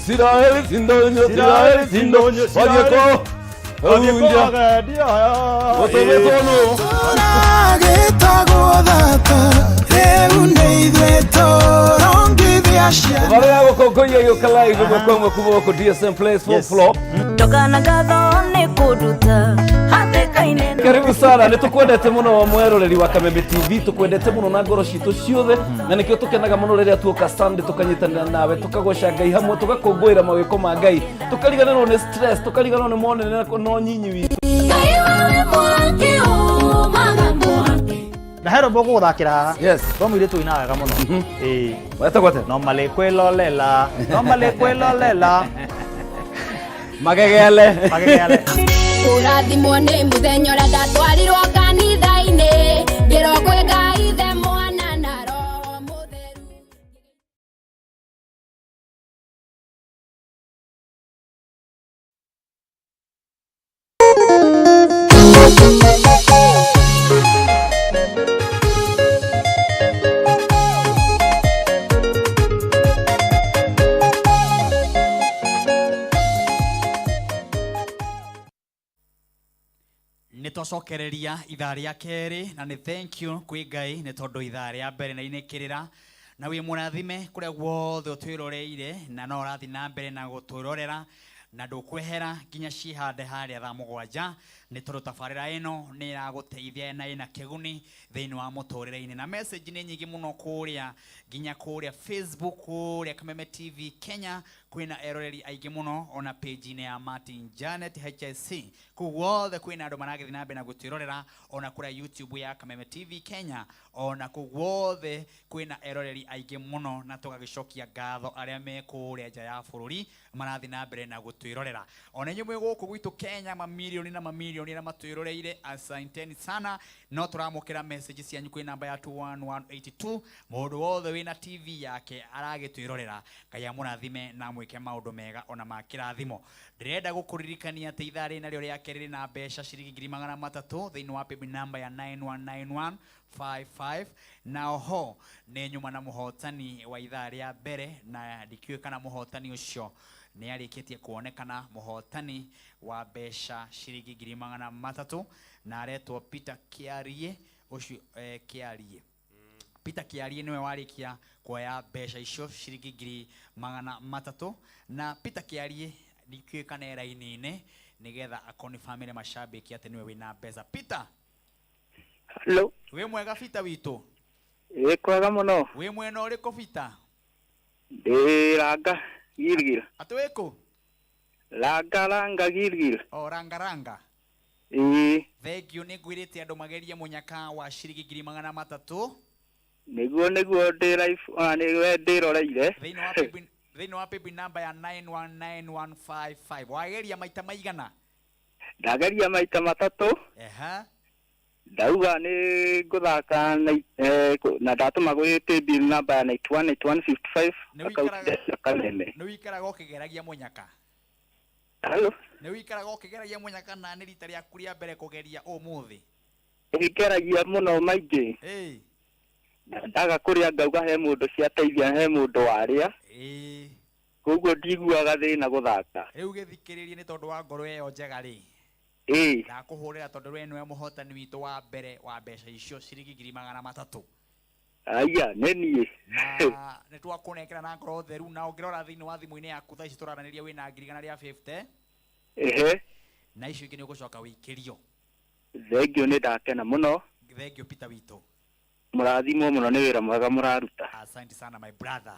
Sirael sindonyo, Sirael sindonyo, Wadieko, Wadieko, Wadieko, Wadieko, Kokoye yokalai kwa kubo ko DSM Place for floor. Tokana gathone kuduta hatekaine. Karibu sana, nitukwendete muno mweroreri wa Kameme TV, tukwendete muno na ngoro citu ciothe, na nikio tukenaga muno riria tuoka Sunday tukanyitanira nawe, tukagoca Ngai hamwe, tukakungwira mawiko ma Ngai, tukariganirwo ni stress, tukariganirwo ni monene no nyinyi witu. Na hero bogo guthakira. Yes. Romire tu inaga muno. Weta gwate. No male kwelolela. No male kwelolela. Magegele. Magegele. Urathimwo ni muthenya uria ndatwarirwo kanitha-ini ngirwo kwi Ngai ithe mwana na roho mutheru. Nitocokereria ithaa ria keri na ni thank you kwi Ngai ni tondu ithaa ria mbere na inikirira na wi murathime kuria guothe utwiroreire na no rathi na mbere na gutwirorera na ndukwehera nginya cihande haria thaa mugwanja ni tondu tabarira ino ni iraguteithia na ina kiguni thiini wa muturire-ini na message ni nyingi muno kuria nginya kuria Facebook kuria Kameme TV Kenya kwina eroreri aingi muno ona page ni ya Martin Janet HSC kuguothe kwina andu maragithi na mbere na gutwirorera ona kuria YouTube ya Kameme TV Kenya ona kuguothe kwina eroreri aingi muno na tugagicokia ngatho aria me kuria nja ya bururi marathi na mbere na gutwirorera ona nyumwe guku gwitu Kenya mamilioni na mamilioni na matwiroreire asanteni sana no turamukira message cianyu kwi namba ya 21182 mundu wothe wina TV yake aragitwirorera Ngai amurathime na mwike maundu mega ona makirathimo ndirenda gukuririkania ati ithaa ri naryo ria keriri na mbeca ciringi 300 thiini wa paybill number ya 919155 na oho ni nyuma na muhotani wa ithaa ria mbere na ndikiwe kana muhotani ucio ni arikitie kuonekana muhotani wa mbeca ciringi 300 na aretwo Peter Kiarie ucio Kiarie Peter Kiarie niwe warikia kuoya mbeca icio ciringi 300 na Peter Kiarie ndikiwe kana era-inine nigetha akoni family mashabiki ati niwe wina mbeca. Peter, hello, we mwega Peter witu? kwega muno. We mwena uriko Peter? Ranga Gilgil. Ati weko? Ranga Gilgil. Ranga. Thank you, nigwirite andu mageria munyaka wa ciringi 300 niguo ndi life ni ndiroreire thiini wa paybill number ya 919155 wageria maita maigana? Ndageria maita matatu. Ndauga ni nguthaka na ndatuma gwi paybill number ya 919155 Kameme. Ni wikaraga ukigeragia munyaka? Hello, ni wikaraga ukigeragia munyaka na ni rita ria kuria mbere kugeria umuthi? Ngeragia muno maingi. Ndaga kuria ngauga he mundu ciateithia he mundu waria. Koguo ndiguaga thina guthaka. Riu githikiririe ni tondu wa ngoro eyo njega ri. Ndakuhurira tondu we niwe muhotani witu wa mbere wa mbeca icio ciringi 300. Aya neni ne twakunekera na ngoro theru na ongirora thini wa thimu-ini yaku thaa ici turananiria wina ngirigana ria 50 na icio ingĩ nĩ ũgũcoka wĩkĩrio. Thengio nĩ ndakena mũno. Thengio Peter witũ. Mũrathimwo mũno nĩ wĩra mwega mũraruta. Asante sana my brother.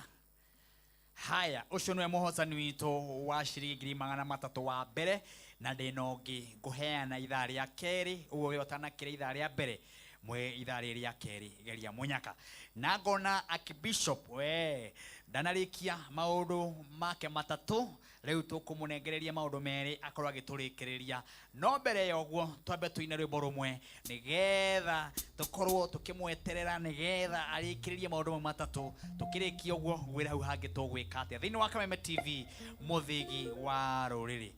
Haya, ũcio nĩwe mũhotani witũ wa ciringi 300 wa mbere, na ndĩna ũngĩ ngũheana ithaa rĩa kerĩ, ũguo we ũtanakĩra ithaa rĩa mbere mwe ithaa rĩa kerĩ geria munyaka. Na ngona Archbishop we ndanarĩkia maũndũ make matatũ, rĩu tũkũmũnengereria maũndũ merĩ akorwo agĩtũrĩkĩrĩria. No mbere ya ũguo twambe tũine rwĩmbo rũmwe nĩgetha tũkorwo tũkĩmweterera nĩgetha arĩkĩrĩrie maũndũ mau matatũ. Tũkĩrĩkia ũguo gwĩra hau hangĩ tũgwĩka atĩa thĩinĩ wa Kameme TV, mũthĩgi wa rũrĩrĩ.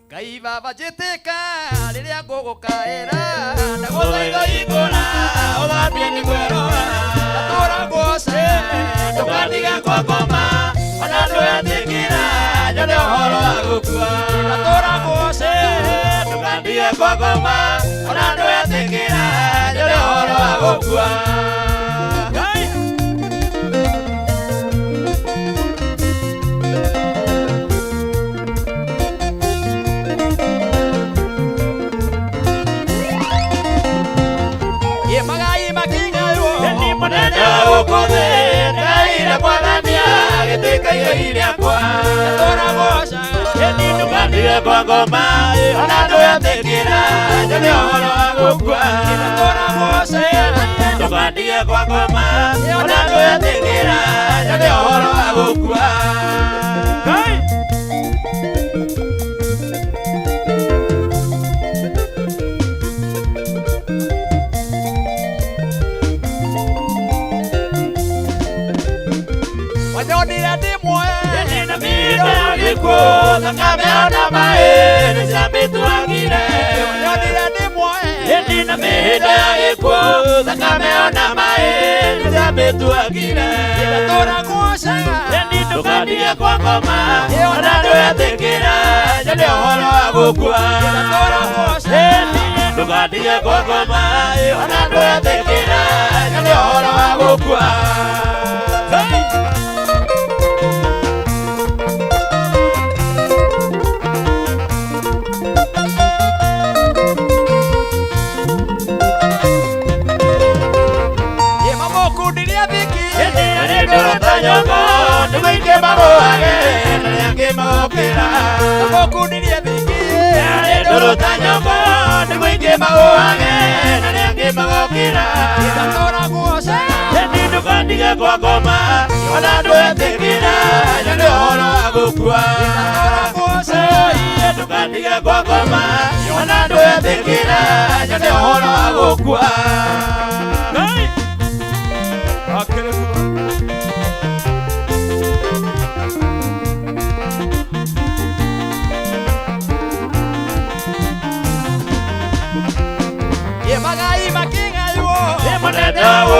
Ngai baba njĩtĩka rĩrĩa ngũgũkaĩra ndagũthaitha igũra ũthambie nĩ kwĩrora ndatũra ngũce ndũkandige kwa ngoma ona ndwĩtĩkĩra nyone ũhoro wa gũkua ndatũra ngũce ndũkandige kwa ngoma ona ndwĩtĩkĩra nyone ũhoro wa gũkua. Ukode naira mwanania gĩtĩka iria kwa ndora goca eni ndũkandige kwa ngoma ona ndwĩtĩkĩra nyone ũhoro wa gũkua ndora goca ndũkandige kwa ngoma ona ndwĩtĩkĩra nyone ũhoro wa gũkua. Kameme mae nĩciambĩtwagire nyonire ndĩ muoe ndina mĩhĩnda ya gĩkuũ thakame ona mae nĩciambĩtwagire ndatũra ngũcaga ndũkandige kwa ngoma ona ndwĩtĩkĩra nyone ũhoro wa gũkua ndatũra ngũcaga ndũkandige kwa ngoma ona ndwĩtĩkĩra nyone ũhoro wa gũkua. Nyongo ndũgĩike magũage na rĩangĩ magokĩra ndũgũkundirie thiki ndũrũta nyongo ndũgĩike magũage na rĩangĩ magokĩra ndatũra guoca ndũkandige kwa ngoma ona ndwĩtĩkĩra nyone ũhoro wa gũkua ndatũra guoca ndũkandige kwa ngoma ona ndwĩtĩkĩra nyone ũhoro wa gũkua.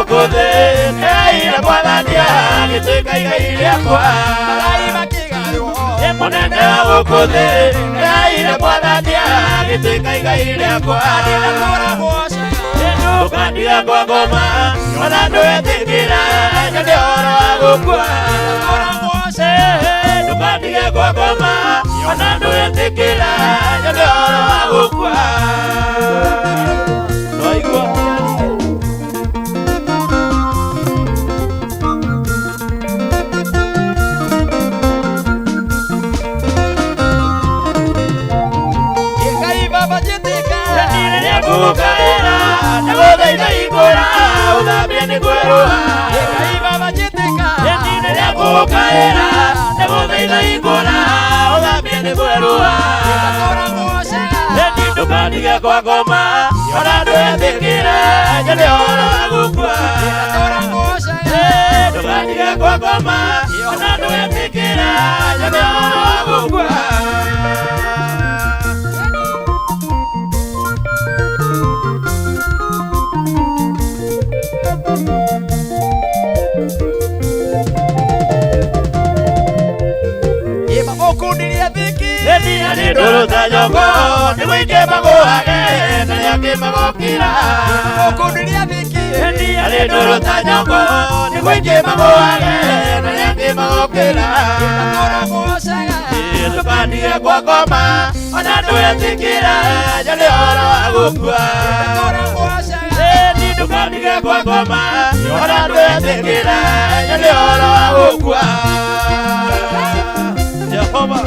Ukode naira mwanania gĩtĩka iria kwa munene ukode naira mwanania gĩtĩka iria kwa ndũkandige kwa ngoma ona ndwĩtĩkĩra nyone ũhoro wa gũkua ndũkandige kwa ngoma ona ndwĩtĩkĩra nyone ũhoro wa gũkua. Gukaĩra ndagũthaitha igũra ũthambie nĩ kwĩrũha Ngai baba njĩtĩka rĩrĩa rĩa gukaĩra ndagũthaitha igũra ũthambie nĩ kwĩrũha ndũkandige kwa ngoma ona ndwĩtĩkĩra nyone ũhoro wa gũkua ndũkandige kwa ngoma ona ndwĩtĩkĩra nyone ũhoro wa gũkua. Ndũrũta nyongo ndũgĩike magũage na rĩangĩ magokĩra ndũkandige ale nuru tanyongo ni kwingi magoage na yangi magokira ndakora kuocaga ndukandie kwa ngoma ona ndwetikira nyone horo wa gukua ndakora kuocaga ndukandie kwa ngoma ona ndwetikira nyone horo wa gukua Jehova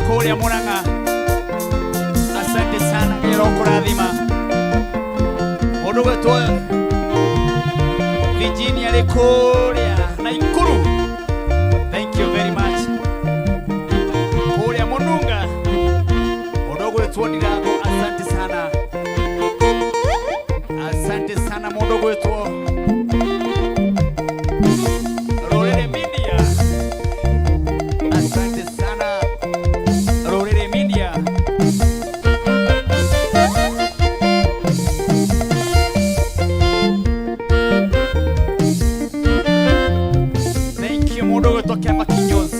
kuria Murang'a. Asante sana Ngeroko Radhima. Mundu wetwa Virginia Lekuria na Ikuru. Thank you very much. Kuria Mununga. Mundu wetwa Ndirago, asante sana. Asante sana mundu wetwa Rorere Media. Asante sana Rorere Media. Thank you mundu wetwa Kemba Kinyozi.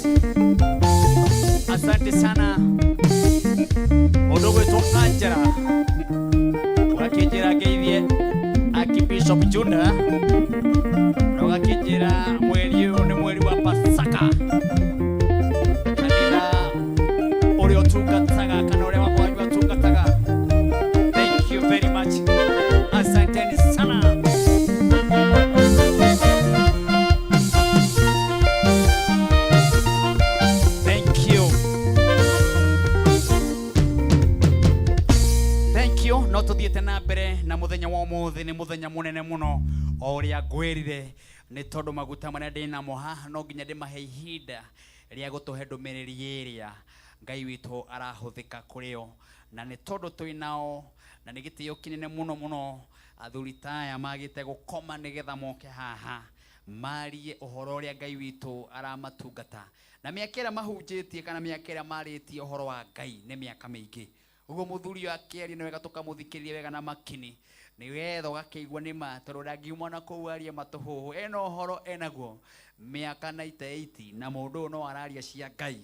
Asante sana mundu wetwa Angela wakijira geithie Archbishop Junda wakijira mweri ni mweri wa Pasaka kanitha urio tungataga kana uria wakwanyu tungataga. Thank you very much. Asanteni sana. Thank you. Thank you. No tuthiete na mbere na muthenya wa umuthi ni muthenya munene muno oria ngwirire ni tondu maguta maria ndina mo haha no nginya ndimahe ihinda ria gutuhe ndumiriri iria Ngai witu arahuthika kurio na ni tondu twinao na ni gitio kinene muno muno athuri taya magite gukoma nigetha moke haha marie uhoro uria Ngai witu aramatungata na miakera mahunjitie kana miakera maritie uhoro wa Ngai ni miaka mingi. Ugo muthuri akeri ni wega tukamuthikiriria wega na makini ni wetho gakeigwa ni ma tondu ndangiuma na kuu aria matuhuhu eno uhoro enaguo miaka 98 na mundu no araria cia Ngai.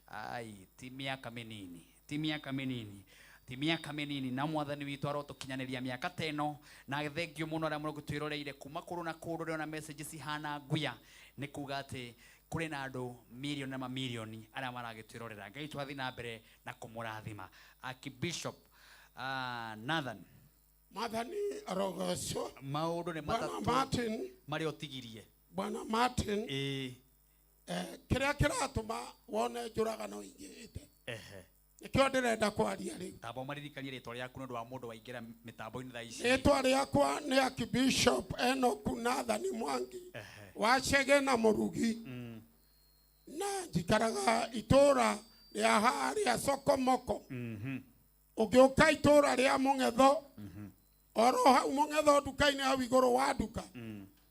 Ai ti miaka minini, ti miaka minini, ti miaka minini na mwathani witu arotukinyaniria miaka teno na thengio muno aria muragutwiroreire kuma kuru na kuru na messages hana nguya ni kuga ati kuri na andu milioni na mamilioni aria maragitwirorera. Ngai twathi na mbere na kumurathima. Archbishop Nathan Madhani arogoso. Maundu ni matatu. Martin. Mari otigirie. Bwana Martin. Kiria kiratuma wone njuragano ingite. Nikio ndirenda kwaria riu. Tabo maririkanie ritwa riaku nundu wa mundu waingira mitambo-ini thaa ici. Ritwa riakwa ni Archbishop Enoch Nathani Mwangi. Wachege na Murugi. Na njikaraga itura ria haria Sokomoko. Ugiuka itura ria Mungetho. Oro hau Mungetho duka-ini hau iguru wa duka.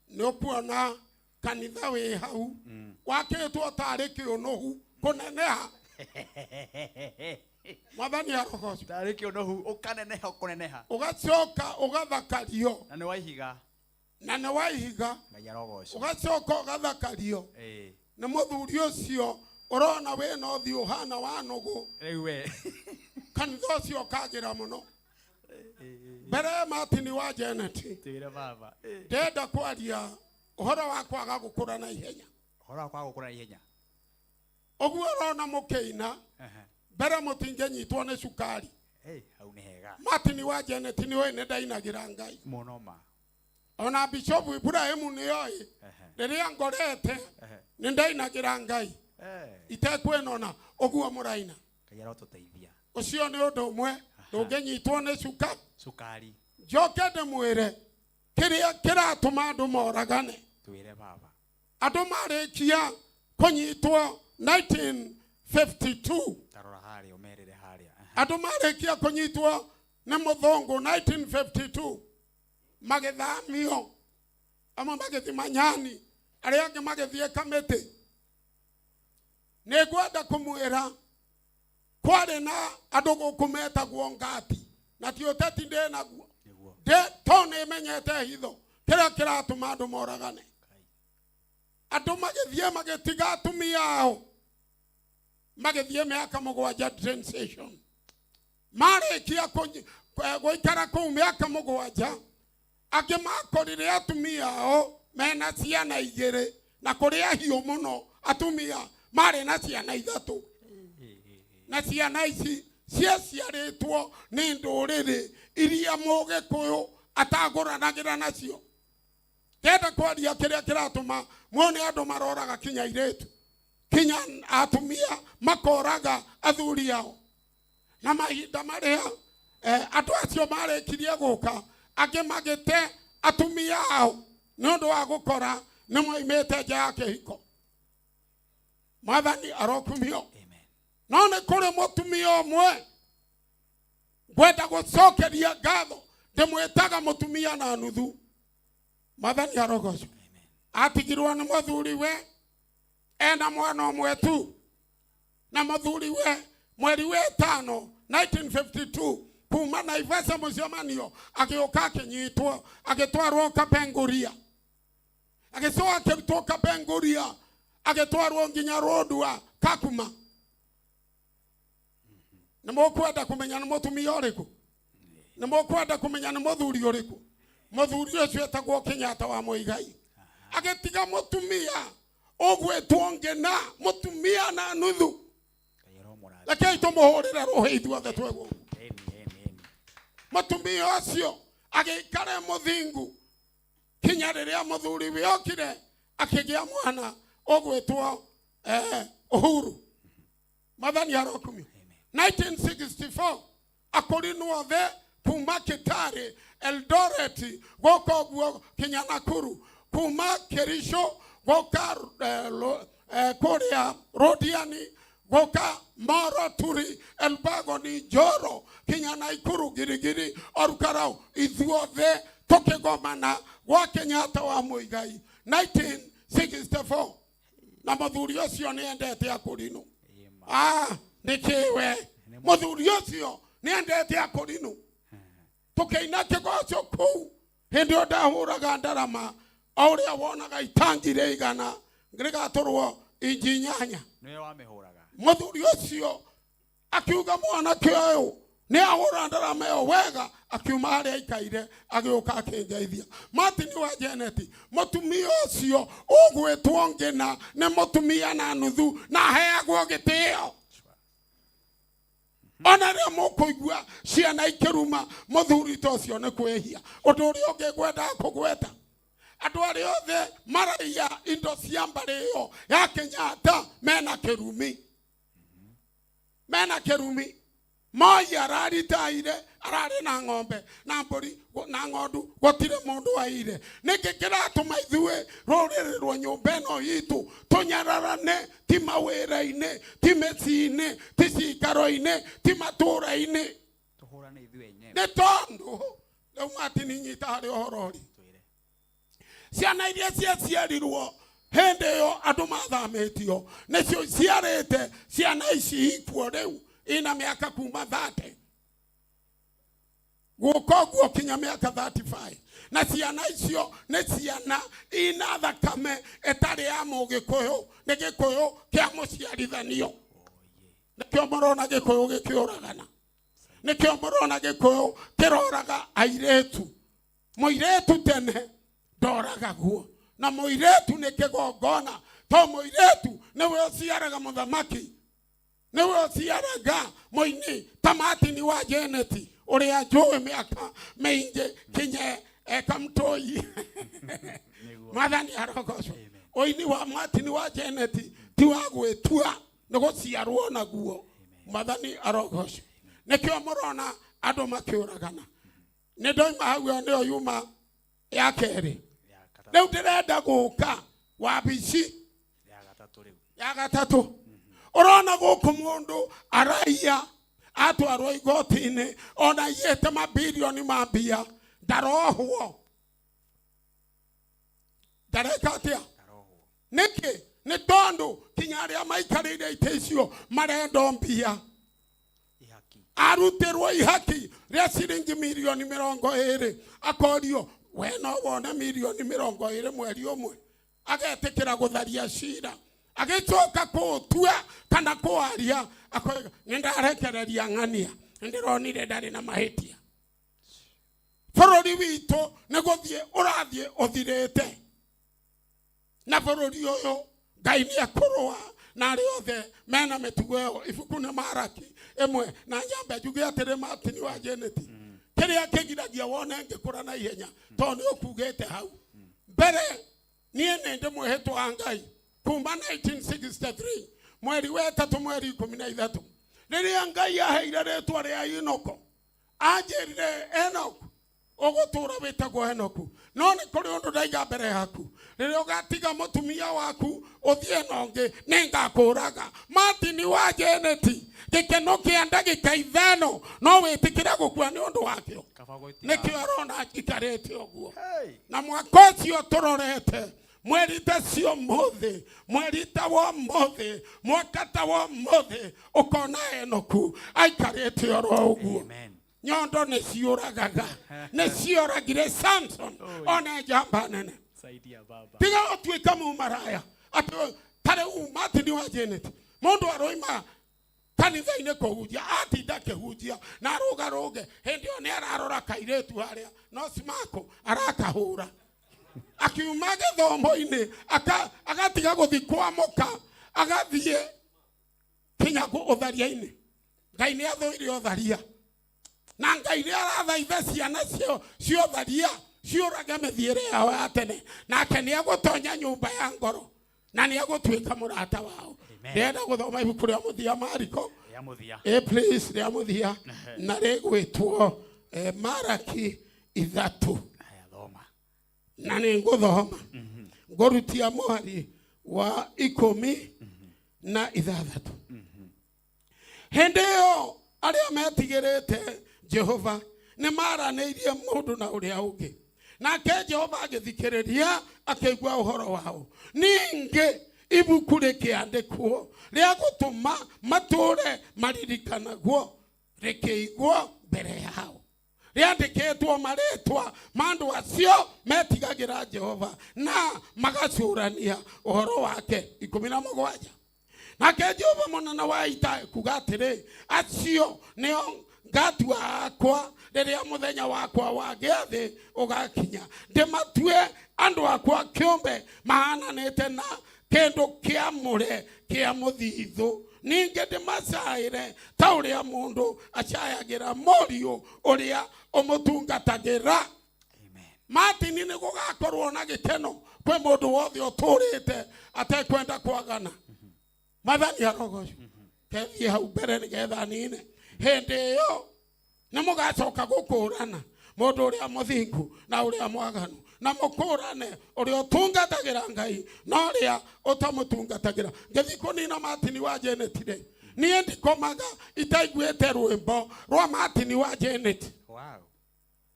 Ni ukuona kanitha wi hau. Wakitwo tari kiunuhu kuneneha. Mwathani arogoco. Tari kiunuhu ukaneneha ukuneneha. Ugacoka ugathakario. Na ni waihiga. Na ni waihiga. Ngai arogoco. Ugacoka ugathakario. Ni muthuri ucio urona wina uthi uhana wa nugu. Riu we. Kanitha ucio kagira muno. Mbere Martin wa Janet. Tire baba. Ndenda kwaria uhoro wa kwaga gukura na ihenya. Uhoro wa kwaga gukura na ihenya. Oguo urona mukeina. Mbere mutingenyitwo ni cukari. Hau ni hega. Martin wa Janet ni we ne ndainagira Ngai. Muno ma. Ona Bishop Ibrahim ni yoi. Riria ngorete ni ndainagira Ngai. Itekwenona oguo muraina. Ngai arotuteithia. Ucio ni undu umwe ndungenyitwo ni cukari. Njoke ndimwire kiria kiratuma andu moragane. Twire baba. Andu marikia kunyitwo 1952. Tarora haria umerere haria. Andu marikia kunyitwo ni muthungu 1952. Magithamio. Ama magithi Manyani. Aria angi magithie Kamete. Nigwenda kumwira kwari na andu gukumeta guongati. Na ti uteti ndi naguo. De tone menyete hitho. Kira kiratuma andu moragane. Andu magithie magitiga atumia ao. Magithie miaka mugwanja transition. Marikia guikara kuu miaka mugwanja. Angi makorire atumia ao mena ciana igiri. Na kuria hiu muno atumia mari na ciana ithatu. Na ciana ici ciaciaritwo ni nduriri iria Mugikuyu ataguranagira nacio. Kenda kwaria kiria kiratuma muone andu maroraga kinya iretu. Kinya atumia makoraga athuri ao. Na mahinda maria andu acio marekirie guka angi magite atumia ao nundu wa gukora ni moimete nja ya kihiko. Mwathani arokumio. No ni kuri mutumia umwe ngwenda gucokeria ngatho ndimwitaga mutumia na nuthu. Mwathani arogoco. Atigirwo ni muthuri we ena mwana umwe tu. Na muthuri we mweri we 5 1952 kuma Naivasha mucemanio agiuka akinyitwo agitwarwo Kapenguria. Agicoka akirutwo Kapenguria agitwarwo nginya Rodwa Kakuma. Nimukwenda kumenya ni mutumia uriku? Nimukwenda kumenya ni muthuri uriku? Muthuri ucio etagwo Kenyatta wa Muigai. Agitiga mutumia ugwitwo ngena mutumia na nuthu. Lakini tumuhurira ruhi ithuothe twego. Mutumia ucio agikare muthingu kinya riria muthuri we okire akigia mwana ugwitwo Uhuru. Mwathani arokumio. 1964 akorinwo the kuma Kitale Eldoret goko guo kinya Nakuru kuma Kerisho goka Korea Rodiani goka Moro Turi Elbago ni Joro kinya Naikuru Girigiri Orukarao ithuothe tukigomana gwa Kenyatta wa Muigai 1964 na muthuri ucio ni endete akurino. Nikiwe muthuri ucio ni endete akurino. Tukeina kigoco kuu hindi ndahuraga ndarama auria wonaga itangire igana ngirigaturwo inji nyanya. Niwe wamihuraga. Muthuri ucio akiuga mwana kioyo ni ahura ndarama yo wega akiuma haria ikaire agiuka akingeithia. Martin wa Janet mutumia ucio ugwitwo ngina ni mutumia na nuthu na heagwo gitio. ona ria mukuigua ciana ikiruma muthuri tocio ne kwehia undu uri ungigwenda kugweta andu ari othe maraiya indo cia mbari iyo ya Kenyatta mena kirumi moi araritaire arari na ng'ombe na mburi na ng'ondu gotire mundu aire niki kiratuma ithue ruriri rwa nyumba ino itu tunyararane ti mawira-ine ti meci-ine ti cikaro-ine ti matura-ine tuhurane ithue enyewe ni tondu riu mati ni nyita hari ohorori ciana iria ciaciarirwo hindi iyo andu mathamitio nicio ciarite ciana ici ikuo riu ina miaka kuma 30 gukoguo kinya miaka 35 na ciana icio ni ciana ina thakame etari ya mugikuyu ni gikuyu kia muciarithanio nikio murona gikuyu gikiuragana nikio murona gikuyu kiroraga airetu muiretu tene ndoragaguo na muiretu ni kigongona to muiretu niwe uciaraga muthamaki niwe uciaraga moini tamati ni wa Jeneti uria njuwe miaka maingi kinye kamtoi mathani arogocwo oini wa mati ni wa Jeneti ti wa gwetua niguciarwo naguo mathani arogocwo nikio murona andu makiuragana ni ndoima hau ni oyuma ya keri riu ndirenda guka wabici ya gatatu urona guku mundu araiya atwarwo igoti-ini ona yete mabilioni ma mbia ndarohwo ndareka atia niki ni tondu kinya aria maikarire ite icio marenda mbia arutirwo ihaki ria ciringi milioni 20 akorio we no wona milioni 20 mweri umwe agetikira gutharia cira agicoka kutua kana kwaria akoiga nindarekereria ng'ania ndironire ndari na mahitia bururi witu niguthie urathie uthirite na bururi uyu Ngai ni akurwa na ari othe mena mitugo yo ibuku na maraki emwe na nyambe juge atire matini wa Jeneti kiria kigiragia wone ngikura na ihenya to ni ukugete hau mbere nie nende mwehetwa Ngai kuma 1963 mweri wetatu mweri 13 riria Ngai aheire ritwa ria Inoko anjirire Enoko ogutura witagwo Enoku no ni kuri undu ndaiga mbere yaku riria ugatiga mutumia waku uthie nongi ningakuraga matini wa Jeneti gikeno kia ndagika ithano no witikira gukua ni undu wakio nikio arona gikarete oguo na mwaka ucio turorete mwerita cio mothe mwerita wa mothe mwakata wa mothe ukona Enoku aikarete oro uguo nyondo ne ciuragaga ne ciuragire Samson ona jamba nene saidia baba tiga otwika mu maraya ato tare umati ni wa Jeneti mundu aroima kanitha-ine kuhunjia atinda kihunjia na rugaruge hindi oni ararora kairetu haria no simako arakahura akiuma githomo-ini agatiga guthi kwamuka agathie kinya utharia-ini Ngai ni athoire utharia na Ngai ni arathaitha ciana cio tharia ciurage mithiire yao ya tene nake ni agutonya nyumba ya ngoro na ni agutwika murata wao ndenda guthoma ibuku ria muthia Mariko please ria muthia na rigwitwo Maraki 3 na ninguthoma ngorutia mwari wa 16 hindi yo aria metigirite Jehova ni maraniirie mundu na uria ungi nake Jehova agithikiriria akigwa uhoro wao ninge ibuku rikiandikwo ria gutuma mature maririkanagwo rikiigwo mbere yao riandikitwo maritwa mandu acio metigagira Jehova na magacurania uhoro wake 17 nake Jehova munene wa ita kuga atiri acio nio ngatua akwa riria muthenya wakwa wa giathi ugakinya ndimatue andu akwa kiumbe mahananite na kindu kiamure kia muthithu ninge ndimacaire ta uria mundu acayagira morio uria umutungatagira. Martin ni gugakorwo na gikeno kwe mundu wothe uturite atekwenda kwagana. Mathani arogoco kethi hau mbere nigetha nine hindi iyo ni mugacoka gukurana mundu uria muthingu na uria mwaganu, na mukurane uria utungatagira Ngai na uria utamutungatagira. Ngethi kunina Martin wa Janet re nie ndikomaga itaiguite rwimbo rwa Martin wa Janet. Wow,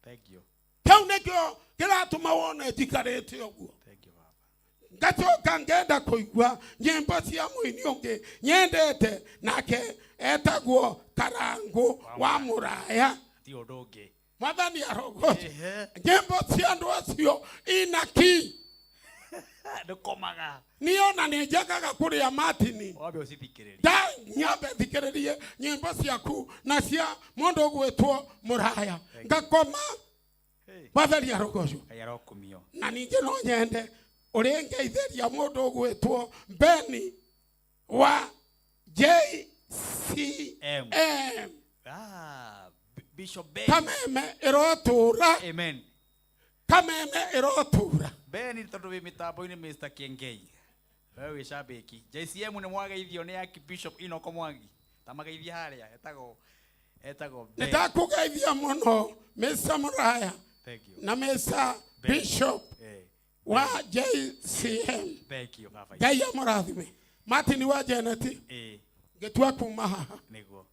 thank you. Kau nekio kiratuma wone jikarete oguo. Ngacoka ngenda kuigua nyimbo cia muini ungi nyendete nake etagwo Karangu wa Muraya. Ti odonge. Mathani arogo. Nyimbo cia andu acio inaki. Ndukomaga. Niona ni njagaga kuria Martin. Wabe usithikiririe. Da nyabe thikiririe nyimbo ciaku na cia mundu gwetwo Muraya. Ngakoma. Mathani arogo. Ayarokumio. Na ninge no nyende urengeithĩria mũndũ gwĩtwo Beni wa JCM. Bishop Ben. Kameme irotura. Amen. Kameme irotura. Beni tondu wi mitambo-ini Mr. Kengei. Wewe shabiki. JCM ni mwageithio ni Archbishop Inoko Mwangi. Tamageithia haria etago Ben. Nitakugeithia muno Mr. Muraya. Thank you. Na Mr. Bishop wa JCM. Thank you, Papa. Ngai amurathime. Martin wa Janet. Ngetua kuma haha. Niguo.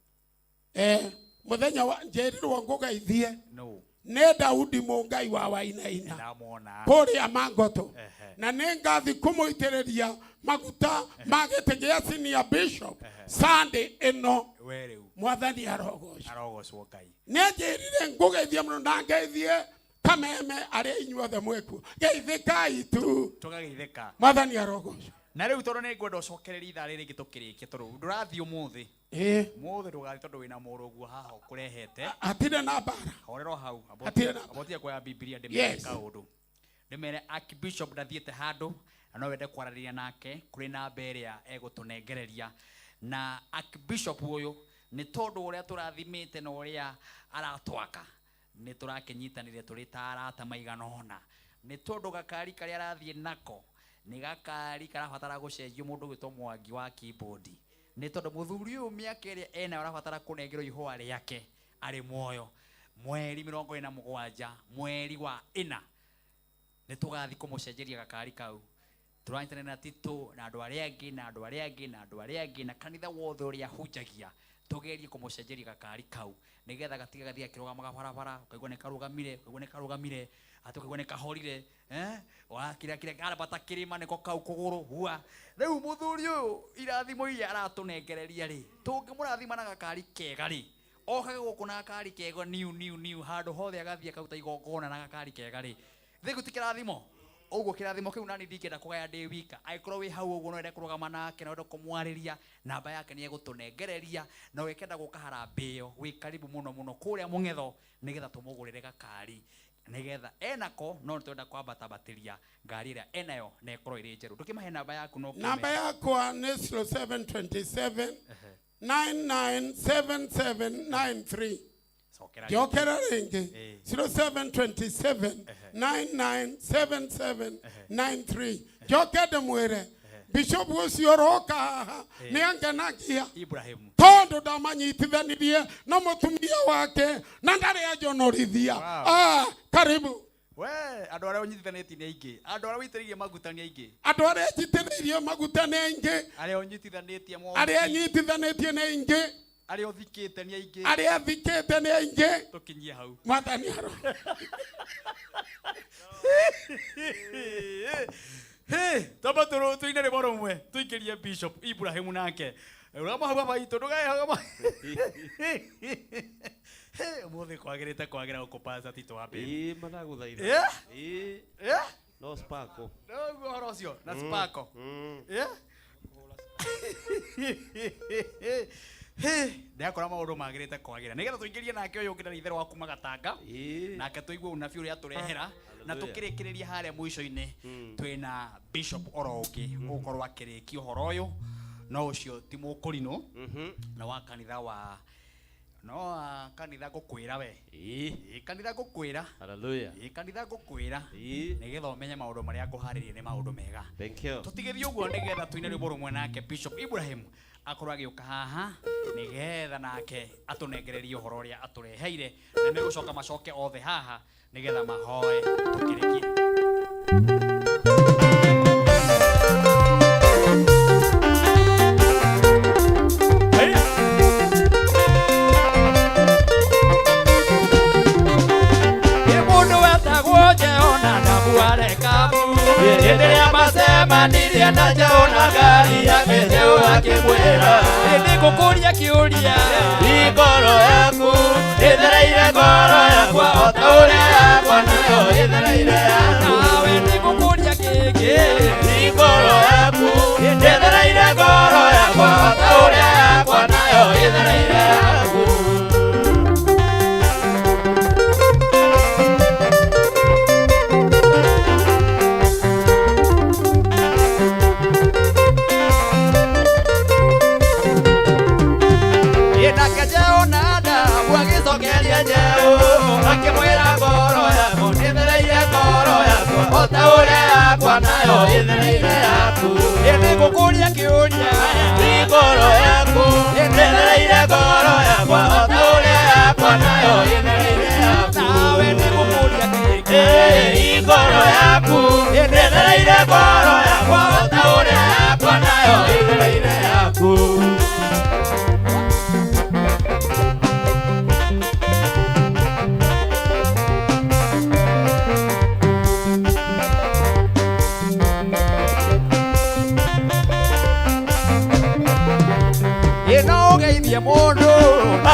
Muthenya wa njerirwo ngugeithie. No. Ne Daudi Mungai wa Wainaina. Ndamwona. Kuria Mangoto. Na nengathi kumuitiriria maguta magitegia senior bishop Sunday ino. Wereu. Mwathani arogoco. Arogoco Ngai. Nenjirire ngugeithie muno na ngeithie Kameme aria inyuothe mwekuo. Geithikai tu. Tugageithika. Mwathani arogoco. Na riu tondu ni ngwenda ucokereria ithaa riri gitukirikie tondu ndurathi umuthi. Muthi ndugathi tondu wina muruguo haha ukurehete. Atire na bara. Horero hau. Abotia kwa Biblia ndimere kaundu. Ndimere Archbishop ndathiete handu na no wende kwarariria nake kuri na mberia egutunengereria. Na Archbishop uyu ni tondu uria turathimite na uria aratwaka ni turakinyitanire turi ta arata maigana ona. Ni tondu gakari karia arathie nako ni gakari karabatara gucenjio mundu gwitwo Mwangi wa keyboard. Ni tondu muthuri uyu miaka iria ena arabatara kunengerwo ihua riake ari muoyo. Mweri 27 mweri wa 4 ni tugathi kumucenjeria gakari kau. Turanyitana na Tito na andu aria angi na andu aria angi na andu aria angi na kanitha wothe uria hunjagia tugerie kumucenjeria gakari kau nigetha gatiga gathia kirugama barabara ukaigwa ne karugamire atukaigwa ne kahorire wa kira arabata kirima niko kau kuguru hua riu muthuri uyu irathimo iria aratunengereria ri tungimurathima na gakari kega ri okaga guku na gakari kega new handu hothe agathia kauta igongona na gakari kega ri thigu tikirathimo uguo kirathimo kiu nani ndikenda kugaya ndi wika aikorwo wi hau uguo no ende kurugama nake no ende kumwariria namba yake ni egutunengereria na wekenda gukahara mbio wi karibu muno kuria mungetho nigetha tumugurire gakari nigetha enako no twenda kwambata batiria ngari ira enayo na ikorwo iri njeru tukimahe namba yaku no namba yakwa ni 0727 997793 Jokera ringi 0727 997793 Jokede mwere Bishop ucio roka ni angenagia Ibrahim tondu ndamanyitithanirie na mutumia wake na ndari ajonorithia. Karibu we andu aria unyitithanĩtie nĩ aingĩ andu aria witĩrĩirie maguta nĩ aingĩ andu aria njitĩrĩirie maguta nĩ aingĩ aria unyitithanĩtie aria nyitithanĩtie nĩ aingĩ aria uthikĩte nĩ aingĩ aria thikĩte nĩ aingĩ tukinyie hau Mwathani aro tamba tuine rĩmbo rũmwe tuikĩrie Bishop Ibrahim nake urama hau baba ndugae hau umuthi kwagĩrĩte kwagira gũkũpasa Tito wa mbere managuthaitha no sparko no horo ũcio na sparko ndakora maundu magirite kwagira nigetha tuingirie nake uyu ngina itherũ wa kuma Gatanga nake tuigue unabi uria turehera na tukirikiriria haria mwisho-ini twina Bishop oro ungi ukorwo akirikia uhoro uyu no ucio ti mukurino na wa kanitha wa no kanitha gukwira we kanitha gukwira hallelujah kanitha gukwira nigetha umenye maundu maria nguharirie ni maundu mega thank you tutigithie uguo nigetha tuine rwimbo rumwe nake Bishop Ibrahim akorwo agiuka haha nigetha nake atunengererie uhoro uria atureheire na ni gucoka macoke othe haha nigetha mahoe tukirikie Niria na jaona gari yake jeu akimwira ndi kukuria kiuria ngoro yaku itheraire ngoro yakwa otauria yakwa nayo itheraire nawe ndi kukuria kiki ngoro yaku itheraire ngoro yakwa otauria yakwa nayo itheraire yaku akimwira ngoro yaku itheraire ngoro yakwa otauria yakwa nayo itheraire yaku ndi kukuria kiuria ngoro yaku itheraire ngoro yakwa otauria yakwa nayo itheraire yaku nawe ndi kukuria kiki ngoro yaku itheraire ngoro yakwa otauria yakwa nayo itheraire yaku mundu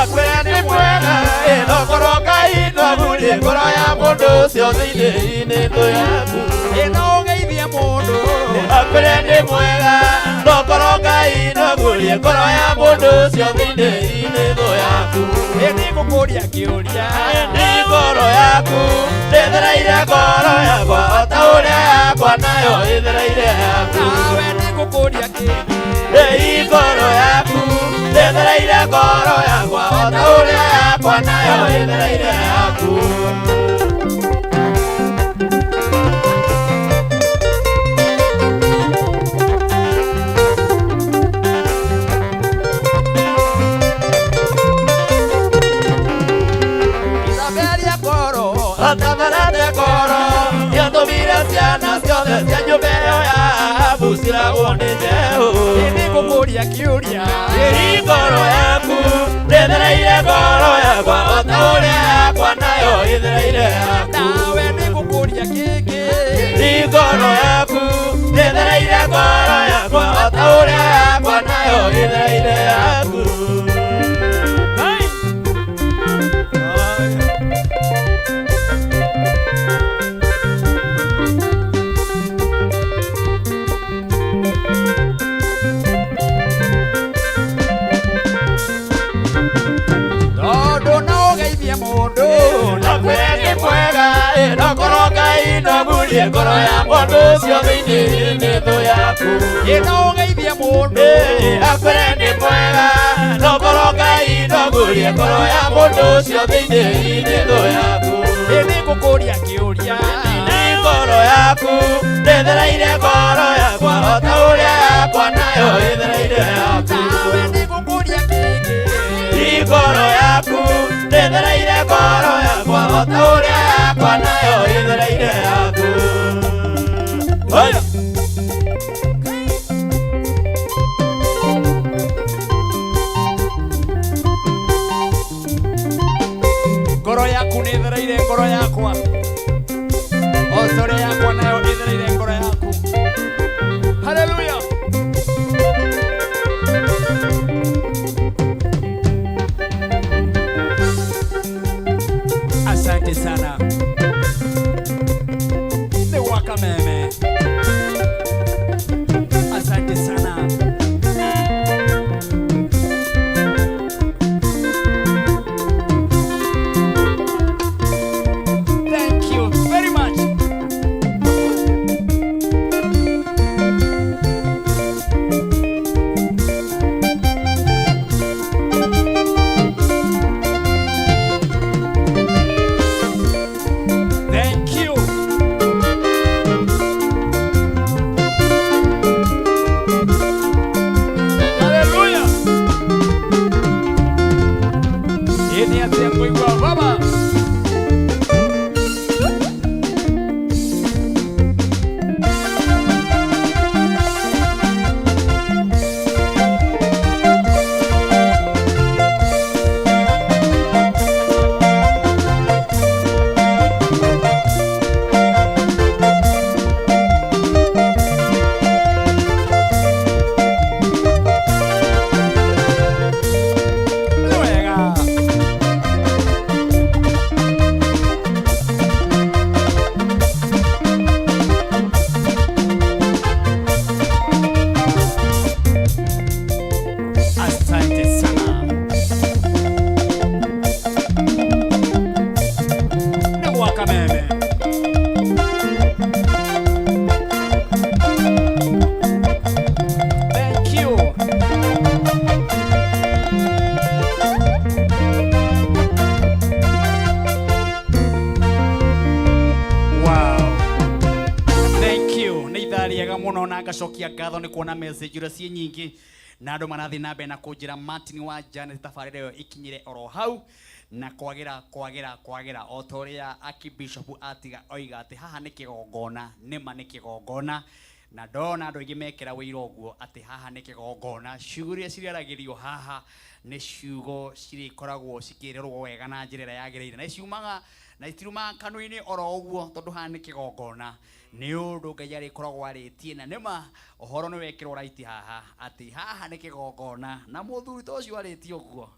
akwira ni mwega inokorwo Ngai nwagurie ngoro ya mundu ucio thiini thu yaku ino ugeithie mundu akwira ni mwega inokorwo Ngai nwagurie ngoro ya mundu ucio thiini thu yaku ni gukuria kiuria ni ngoro yaku itheraire ngoro yakwa otauria yakwa nayo itheraire yaku nawe ni gukuria kiki ngoro yaku itheraire ngoro yakwa otauria yakwa nayo itheraire yaku Isaberia ngoro atamerete ngoro yatumire ciana ciothe cia nyumba ĩyo yaku ciragwo nĩ njeũ nĩ gũkũria kiũria ngoro yaku ndĩthereire ngoro yakwa otauria yakwa nayo ĩthereire yaku nawe nĩ gũkũria kĩngĩ ngoro yaku ndĩthereire ngoro yakwa otauria yakwa nayo ĩthereire yaku inokorwo Ngai nwagurie ngoro ya mundu ucio thiini thu yaku ino ugeithie mundu akwire ni mwega inokorwo Ngai nwagurie ngoro ya mundu ucio thiini thu yaku ni gukuria kiuria ni ngoro yaku ndĩthereire ngoro yakwa otauria yakwa nayo ĩthereire yaku nawe ni gukuria kiki ngoro yaku ndĩthereire ngoro yakwa otauria yakwa nayo ĩthereire yaku ngoro yaku nĩ ĩthereire ngoro yakwa otauria yakwa nayo ĩthereire ngoro yaku haleluya asante sana ni wa Kameme asante sana thank you very much na ngacokia ngatho nĩ kuona message iria ciĩ nyingĩ na andũ marathi na mbere na kũnjĩra Martin wa Janet tabarĩra ĩyo ikinyire oro hau na kwagĩra o ta ũrĩa Archbishop atiga oiga atĩ haha nĩ kĩgongona nĩma nĩ kĩgongona na ndona andũ aingĩ mekĩra wĩira ũguo atĩ haha nĩ kĩgongona ciugo iria ciraragĩrio haha nĩ ciugo cirĩkoragwo cikĩrerwo wega na njĩra ĩrĩa yagĩrĩire na ciumaga na itirumaga kanua-inĩ oro ũguo tondũ haha nĩ kĩgongona nĩ ũndũ Ngai arĩkoragwo arĩtie na nĩma ũhoro nĩ wekĩrwo right haha atĩ haha nĩ kĩgongona na mũthuri ta ũcio arĩtie ũguo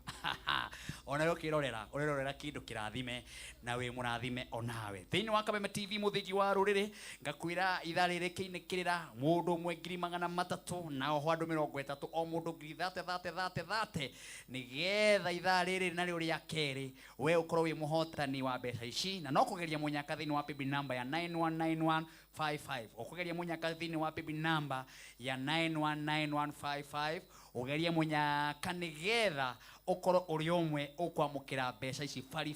ona ũkĩrorera ũrerorera kĩndũ kĩrathime na wĩ mũrathime onawe thĩinĩ wa Kameme TV mũthingi wa rũrĩrĩ ngakwĩra ithaa rĩrĩ kĩinĩkĩrĩra mũndũ ũmwe 300 na oho andũ 30 o mũndũ 30 nĩgetha ithaa rĩrĩ narĩo rĩa kerĩ we ũkorwo wĩ mũhotani wa mbeca ici na no kũgeria mũnyaka thĩinĩ wa PB number ya 919155 ũkũgeria mũnyaka thĩinĩ wa PB number ya 919155 ũgerie mũnyaka nĩgetha ũkorwo ũrĩ ũmwe ũkwamũkĩra mbeca ici bari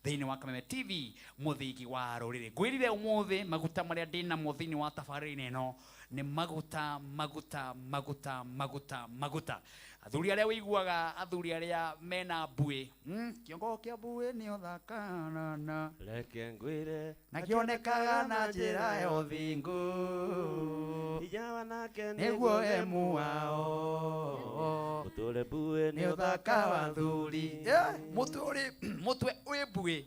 thĩinĩ wa Kameme TV mũthingi wa rũrĩrĩ ngwĩrire ũmũthĩ maguta marĩa ndĩnamo thĩinĩ wa tabarĩra ĩno nĩ maguta athuri arĩa wĩiguaga athuri arĩa mena mbuĩ kĩongo kĩa mbuĩ nĩ ũthakana reke ngwĩre na kĩonekaga na njĩra ya ũthingu ijawa nake nĩguo emu wao mũtũre mbuĩ nĩ ũthaka wa thuri mũtwe wĩ mbuĩ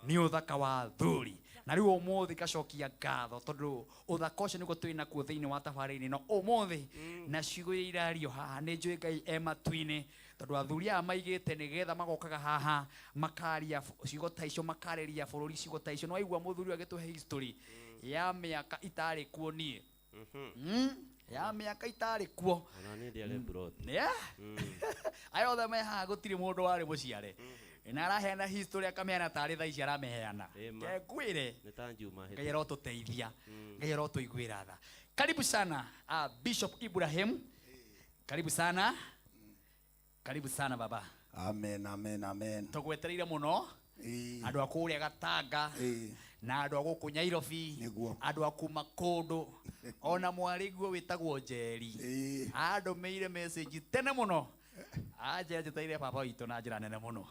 nĩ ũthaka wa thuri na rĩu ũmũthĩ gacokia ngatho tondũ ũthaka ũcio nĩguo twĩ nakuo thĩinĩ wa tabarĩra ĩno ũmũthĩ na ciugo iria irario haha nĩ njũĩ Ngai e matu-inĩ tondũ athuri aya maigĩte nĩgetha magokaga haha makaria ciugo ta icio makarĩria bũrũri ciugo ta icio no waigua mũthuri agĩtũhe history ya mĩaka itarĩ kuo niĩ ya mĩaka itarĩ kuo ona niĩ ndiarĩ broti aya othe me haha gũtirĩ mũndũ warĩ mũciare na araheana history akameana tarĩ thaa ici arameheana ngwĩre Ngai arotũteithia Ngai arotũiguĩra tha karibu sana Bishop Ibrahim karibu sana baba amen tũgwetereire mũno andũ a kũrĩa Gatanga na andũ a gũkũ Nyairobi andũ a kuma kũndũ ona mwarĩguo wĩtagwo Njeri andũ meire message tene mũno aje taire baba witũ na njĩra nene mũno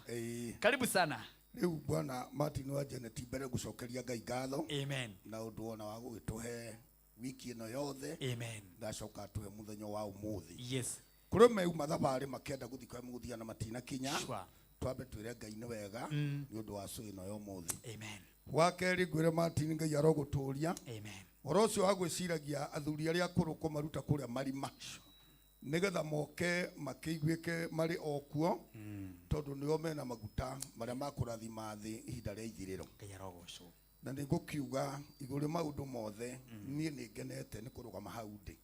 karibu sana rĩu bwana Martin wa Janet mbere gũcokeria Ngai ngatho amen na ũndũ ona wa gũgĩtũhe wiki ĩno yothe amen ndacoka tuhe mũthenya wa ũmũthĩ yes kũrĩ meuma thabarĩ makĩenda gũthiĩ kwa mũthia na matina kinya twambe twĩre Ngai nĩ wega nĩ ũndũ wa cũ ĩno ya ũmũthĩ amen wa kerĩ ngwĩre Martin Ngai arogũtũria amen ũhoro ũcio wa gwĩciragia athuri arĩa akũrũ kũmaruta kũrĩa marima nĩgetha moke makĩiguĩke marĩ o kuo tondũ nĩo mena maguta marĩa makũrathima thĩ ihinda rĩa ithirĩro na nĩngũkiuga igũrũ maũndũ mothe niĩ nĩngenete nĩ kũrũgama hau ndĩ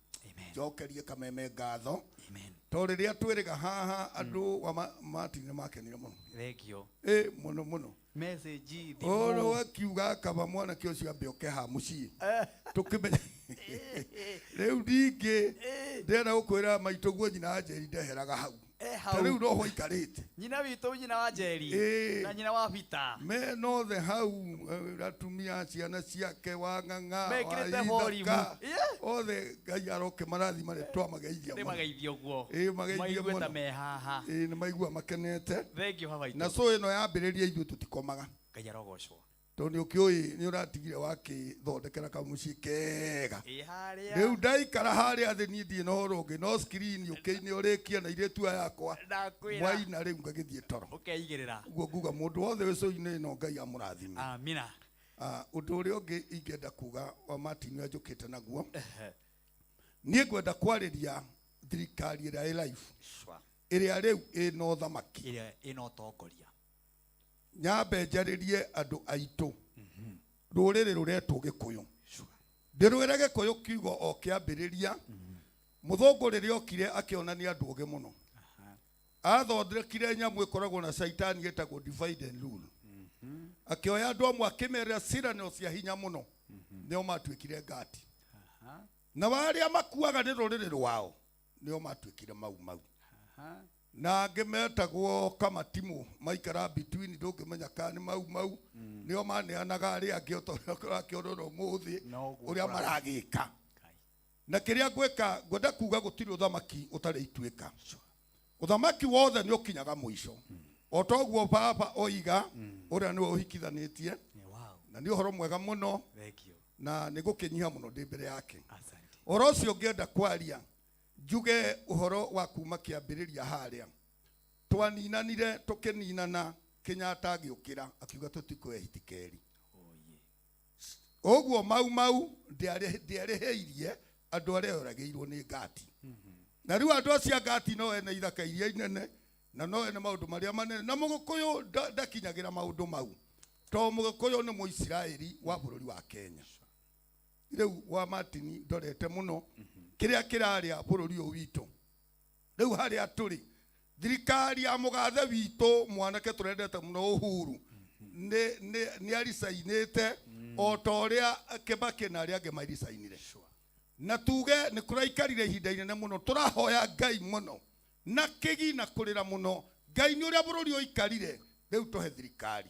njokerie Kameme ngatho tondũ rĩrĩa twĩrĩga haha andũ wa Martin nĩ makenire mũno thengio mũno message oro wakiuga kaba mwana kĩo cia mbĩoke ha mũciĩ tũkĩmenya rĩu ndingĩ ndĩrenda gũkwĩra maitũguo nyina wa Njeri ndeheraga hau rĩu noho ikarĩte nyina witũ nyina wa Njeri na nyina wa Peter menothe hau atumia ciana ciake wa ng'ang'a mekĩrĩte borimu othe Ngai aroke marathima twamageithia mũno mageithio guo mageithio mũno ta me haha nĩ maigua makenete thengio baba witũ na so ĩno yambĩrĩria ithuĩ tũtikomaga Ngai arogocwo tondũ nĩ ũkĩũĩ nĩ ũratigire wakĩthondekera kamũciĩ kega rĩu ndaikara harĩa thĩ niĩ ndirĩ na ũhoro ũngĩ no screen ũkĩinĩ ũrĩkia na irĩtu yakwa mwaina rĩu ngagĩthiĩ toro ũkeigĩrĩra ũguo nguga mũndũ wothe wĩ cũinĩ ĩno Ngai amũrathime amina ũndũ ũrĩa ũngĩ ingĩenda kuga wa Martin njũkĩte naguo niĩ ngwenda kwarĩria thirikari ĩrĩa ĩ life ĩrĩa rĩu ĩna ũthamaki ĩrĩa ĩna ũtongoria nyambe njarĩrie andũ aitũ rũrĩrĩ rũretwo Gĩkũyũ ndĩrwĩre Gĩkũyũ kiugo o kĩambĩrĩria mũthũngũ rĩrĩa okire akĩonania andũ ũgĩ mũno athondekire nyamũ ĩkoragwo na caitani ĩtagwo divide and rule akĩoya andũ amwe akĩmerera ciĩranĩro cia hinya mũno nĩo matuĩkire ngati na warĩa makuaga nĩ rũrĩrĩ rwao nĩo matuĩkire mau na ngĩmetagwo kamatimu maikara between ndũngĩmenya kana nĩ mau nĩo maneanaga arĩa angĩ akĩorora ũmũthĩ ũrĩa maragĩka na kiria gweka ngwenda kuga gutiri uthamaki utari itwika uthamaki wothe ni ukinyaga mwisho otoguo baba oiga uria ni uhikithanitie na ni uhoro mwega muno na ni gukinyiha muno ndi mbere yake oro cio ngenda kwaria njuge uhoro wa kuma kiambiriria haria twaninanire tukininana Kenyatta agiukira akiuga tutikwehitikeri oguo mau ndiareheirie andu aria orageirwo ni ngati na riu andu acia ngati no ene ithaka iria inene na no ene maundu maria manene na mugukuyu ndakinyagira maundu mau to mugukuyu ni muisiraeli wa bururi wa Kenya riu wa Martin ndorete muno kiria kiraria bururi uyu witu riu haria turi thirikari ya mugathe witu mwanake turendete muno Uhuru ni arisainite o toria Kibaki na aria ange mairisainire na tuge ni kuraikarire ihinda inene muno turahoya Ngai muno na kigina kurira muno Ngai ni uria bururi oikarire riu tuhe thirikari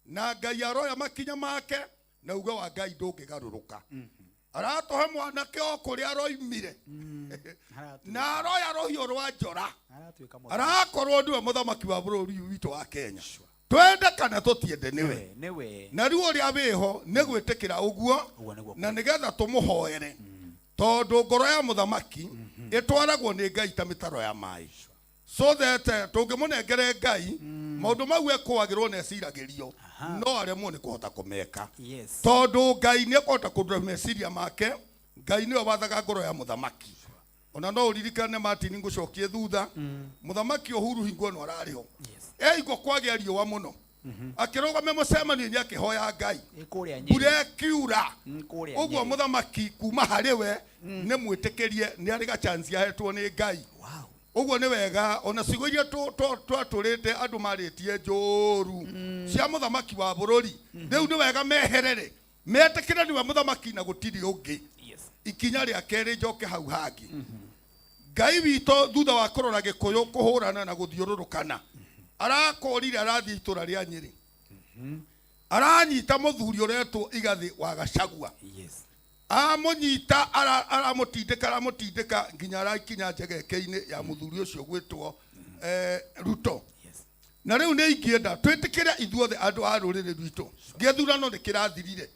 na Ngai aroya makinya make na uga wa Ngai ndungigaruruka aratohe mwanake o kuria aroimire na aroya rohio rwa njora arakorwo ndiwe muthamaki wa bururi witu wa Kenya twende kana tutiende niwe na riu uria wiho ni gwitikira uguo na nigetha tumuhoere tondu ngoro ya muthamaki itwaragwo ni Ngai ta mitaro ya mai so that tungimunengere Ngai maundu mau ekwagirwo na esiragirio no aremwo ni kuhota kumeka tondu Ngai ni ekota kudura meciria make Ngai ni wathaga ngoro ya muthamaki ona no uririkane Martin ngucokie thutha muthamaki Uhuru hingo no arariho eigo kwagia riwa muno akirugame mucemanio ni akihoya Ngai mbura kiura uguo muthamaki kuma hariwe ni mwitikirie ni ariga chance yahetwo ni Ngai uguo ni wega ona cigo iria twaturite andu maritie njoru cia muthamaki wa bururi riu ni wega meherere metikire niwe muthamaki na gutiri ungi ikinya ria keri njoke hau hangi Ngai wito thutha wa kurora gikuyu kuhurana na guthiururukana arakorire arathie itura ria Nyeri aranyita muthuri uretwo igathi wa Gachagua amunyita aramutindika nginya arakinya njegeke-ini ya muthuri ucio gwitwo Ruto na riu ni ingienda twitikire ithuothe andu a ruriri rwitu githurano ni kirathirire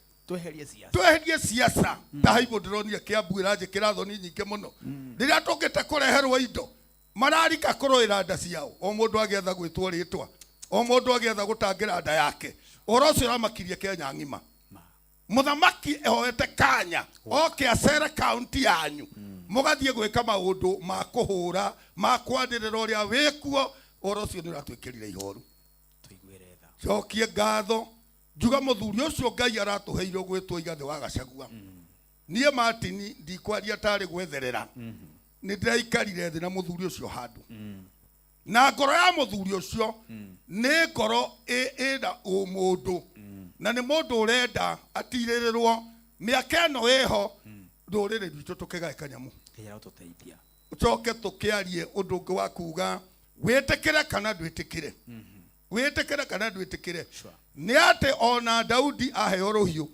tweherie siasa ta haibo ndironire Kiambu iranjikira thoni nyingi muno riria tukite kureherwo indo mararika kuroira nda ciao o mundu agetha gwitwo ritwa o mundu agetha gutangira nda yake orocio ramakirie Kenya ngima muthamaki ehoete kanya oke acere county yanyu mugathie gwika maundu ma kuhura ma kwandirira uria wikuo orocio ni ratwikirire ihoru cokie ngatho njuga muthuri ucio Ngai aratuheire gwitwo igathi wa Gachagua nie Martin ndikwaria tari gwetherera ni ndaikarire thi na muthuri ucio handu na ngoro ya muthuri ucio ni ngoro ina umundu na ni mundu urenda atirirwo miaka eno eho ndurire rwitu tukigae kanyamu ucoke tukiarie undu ungi wa kuga witikire kana ndwitikire witikire kana ndwitikire ni ate ona Daudi aheo ruhiu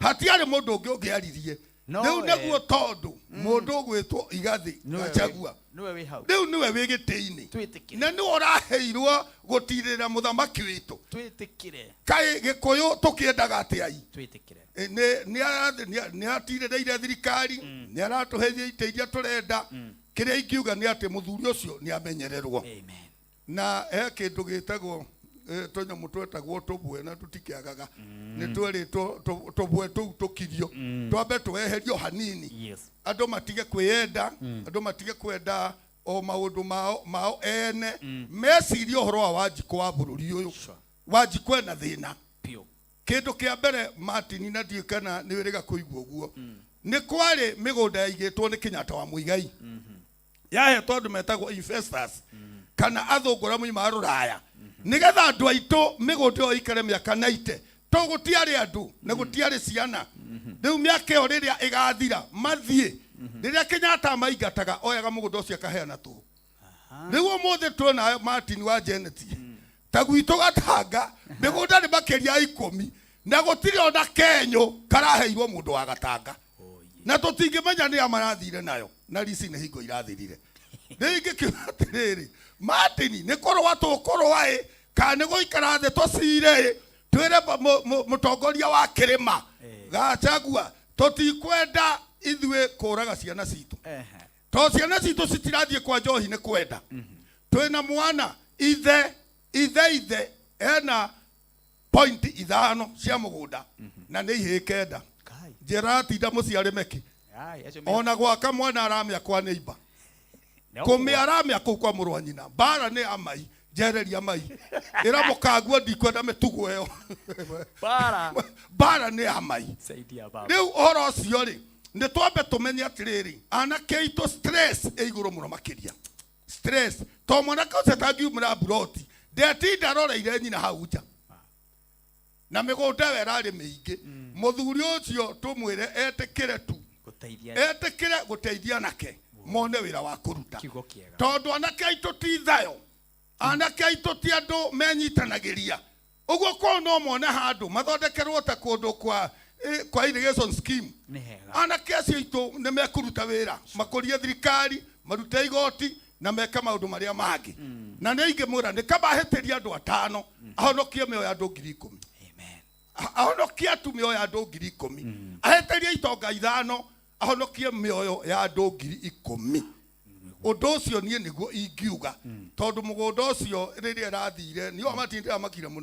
hatiari mundu ungi ungiaririe riu naguo tondu mundu gwitwo igathi Gachagua riu niwe wi giti-ini na ni uraheirwo gutirira muthamaki witu kai gikuyu tukiendaga atiai ni atirireire thirikari ni aratuheithia ite iria turenda kiria ingiuga ni ati muthuri ucio ni amenyererwo na kindu gitagwo tonyamu twetagwo tubwe na tutikiagaga ni tweritwo tubwe tu tukirio twambe tweherio hanini andu matige kwiyenda andu matige kwenda o maundu mao ene meciria uhoro wa Wanjiku wa bururi uyu Wanjiku na thina kindu kia mbere Martin na ndiikana ni wiriga kuigua uguo ni kwari migunda yaigitwo ni Kenyatta wa Muigai yahetwo andu metagwo investors kana athungura muima ruraya nigetha andu aitu migunda yo ikare miaka 90 to gutiari andu na gutiari ciana riu miaka iyo riria igathira mathie riria Kenyatta maingataga oyaga mugunda ucio akaheana tu riu umuthi tuona Martin wa Geneti ta gwitu Gatanga migunda ni makiria 10 na gutiri ona Kenyo karaheirwo mundu wa Gatanga na tutingimenya ni amarathire nayo na risi ni hingo irathirire ringi kiatiriri Martin ni korwa tukorwa kana goikara the tosire twire mutongoria wa kirima gachagua tutikwenda ithwe kuraga ciana citu to ciana citu citirathie kwa njohi ni kwenda twina mwana ithe ena point ithano cia mugunda na ni ihikenda Gerati muciare meki ona gwaka mwana aramya kwa neighbor kumi aramya kwa murwa nyina bara ni amai jereria mai ira mukaguo ndikwenda mitugo yo bara ni amai riu oro cio ri ni twambe tumenye atiriri anake itu stress iguru muno makiria stress to mwana ka setangi mura broti ndetinda roreire nyina hau nja na migunda werari miingi muthuri ucio tumwire etikire tu etikire guteithia nake mone wira wa kuruta tondu anake aitu ti thayo anake aitu ti andu menyitanagiria uguo ko no mone handu mathondekerwo ta kundu kwa irrigation scheme anake acio aitu ni mekuruta wira makurie thirikari marute igoti na meka maundu maria mangi na ni ingi mura ni kabahetiria andu 5 ahonokie mioyo ya andu 10,000 ahonokie atumio ya andu 10,000 aheteria itonga 5 ahonokie mioyo ya andu 10,000 undu ucio nie niguo ingiuga tondu mugunda ucio riria rathire ni o matindira makire muno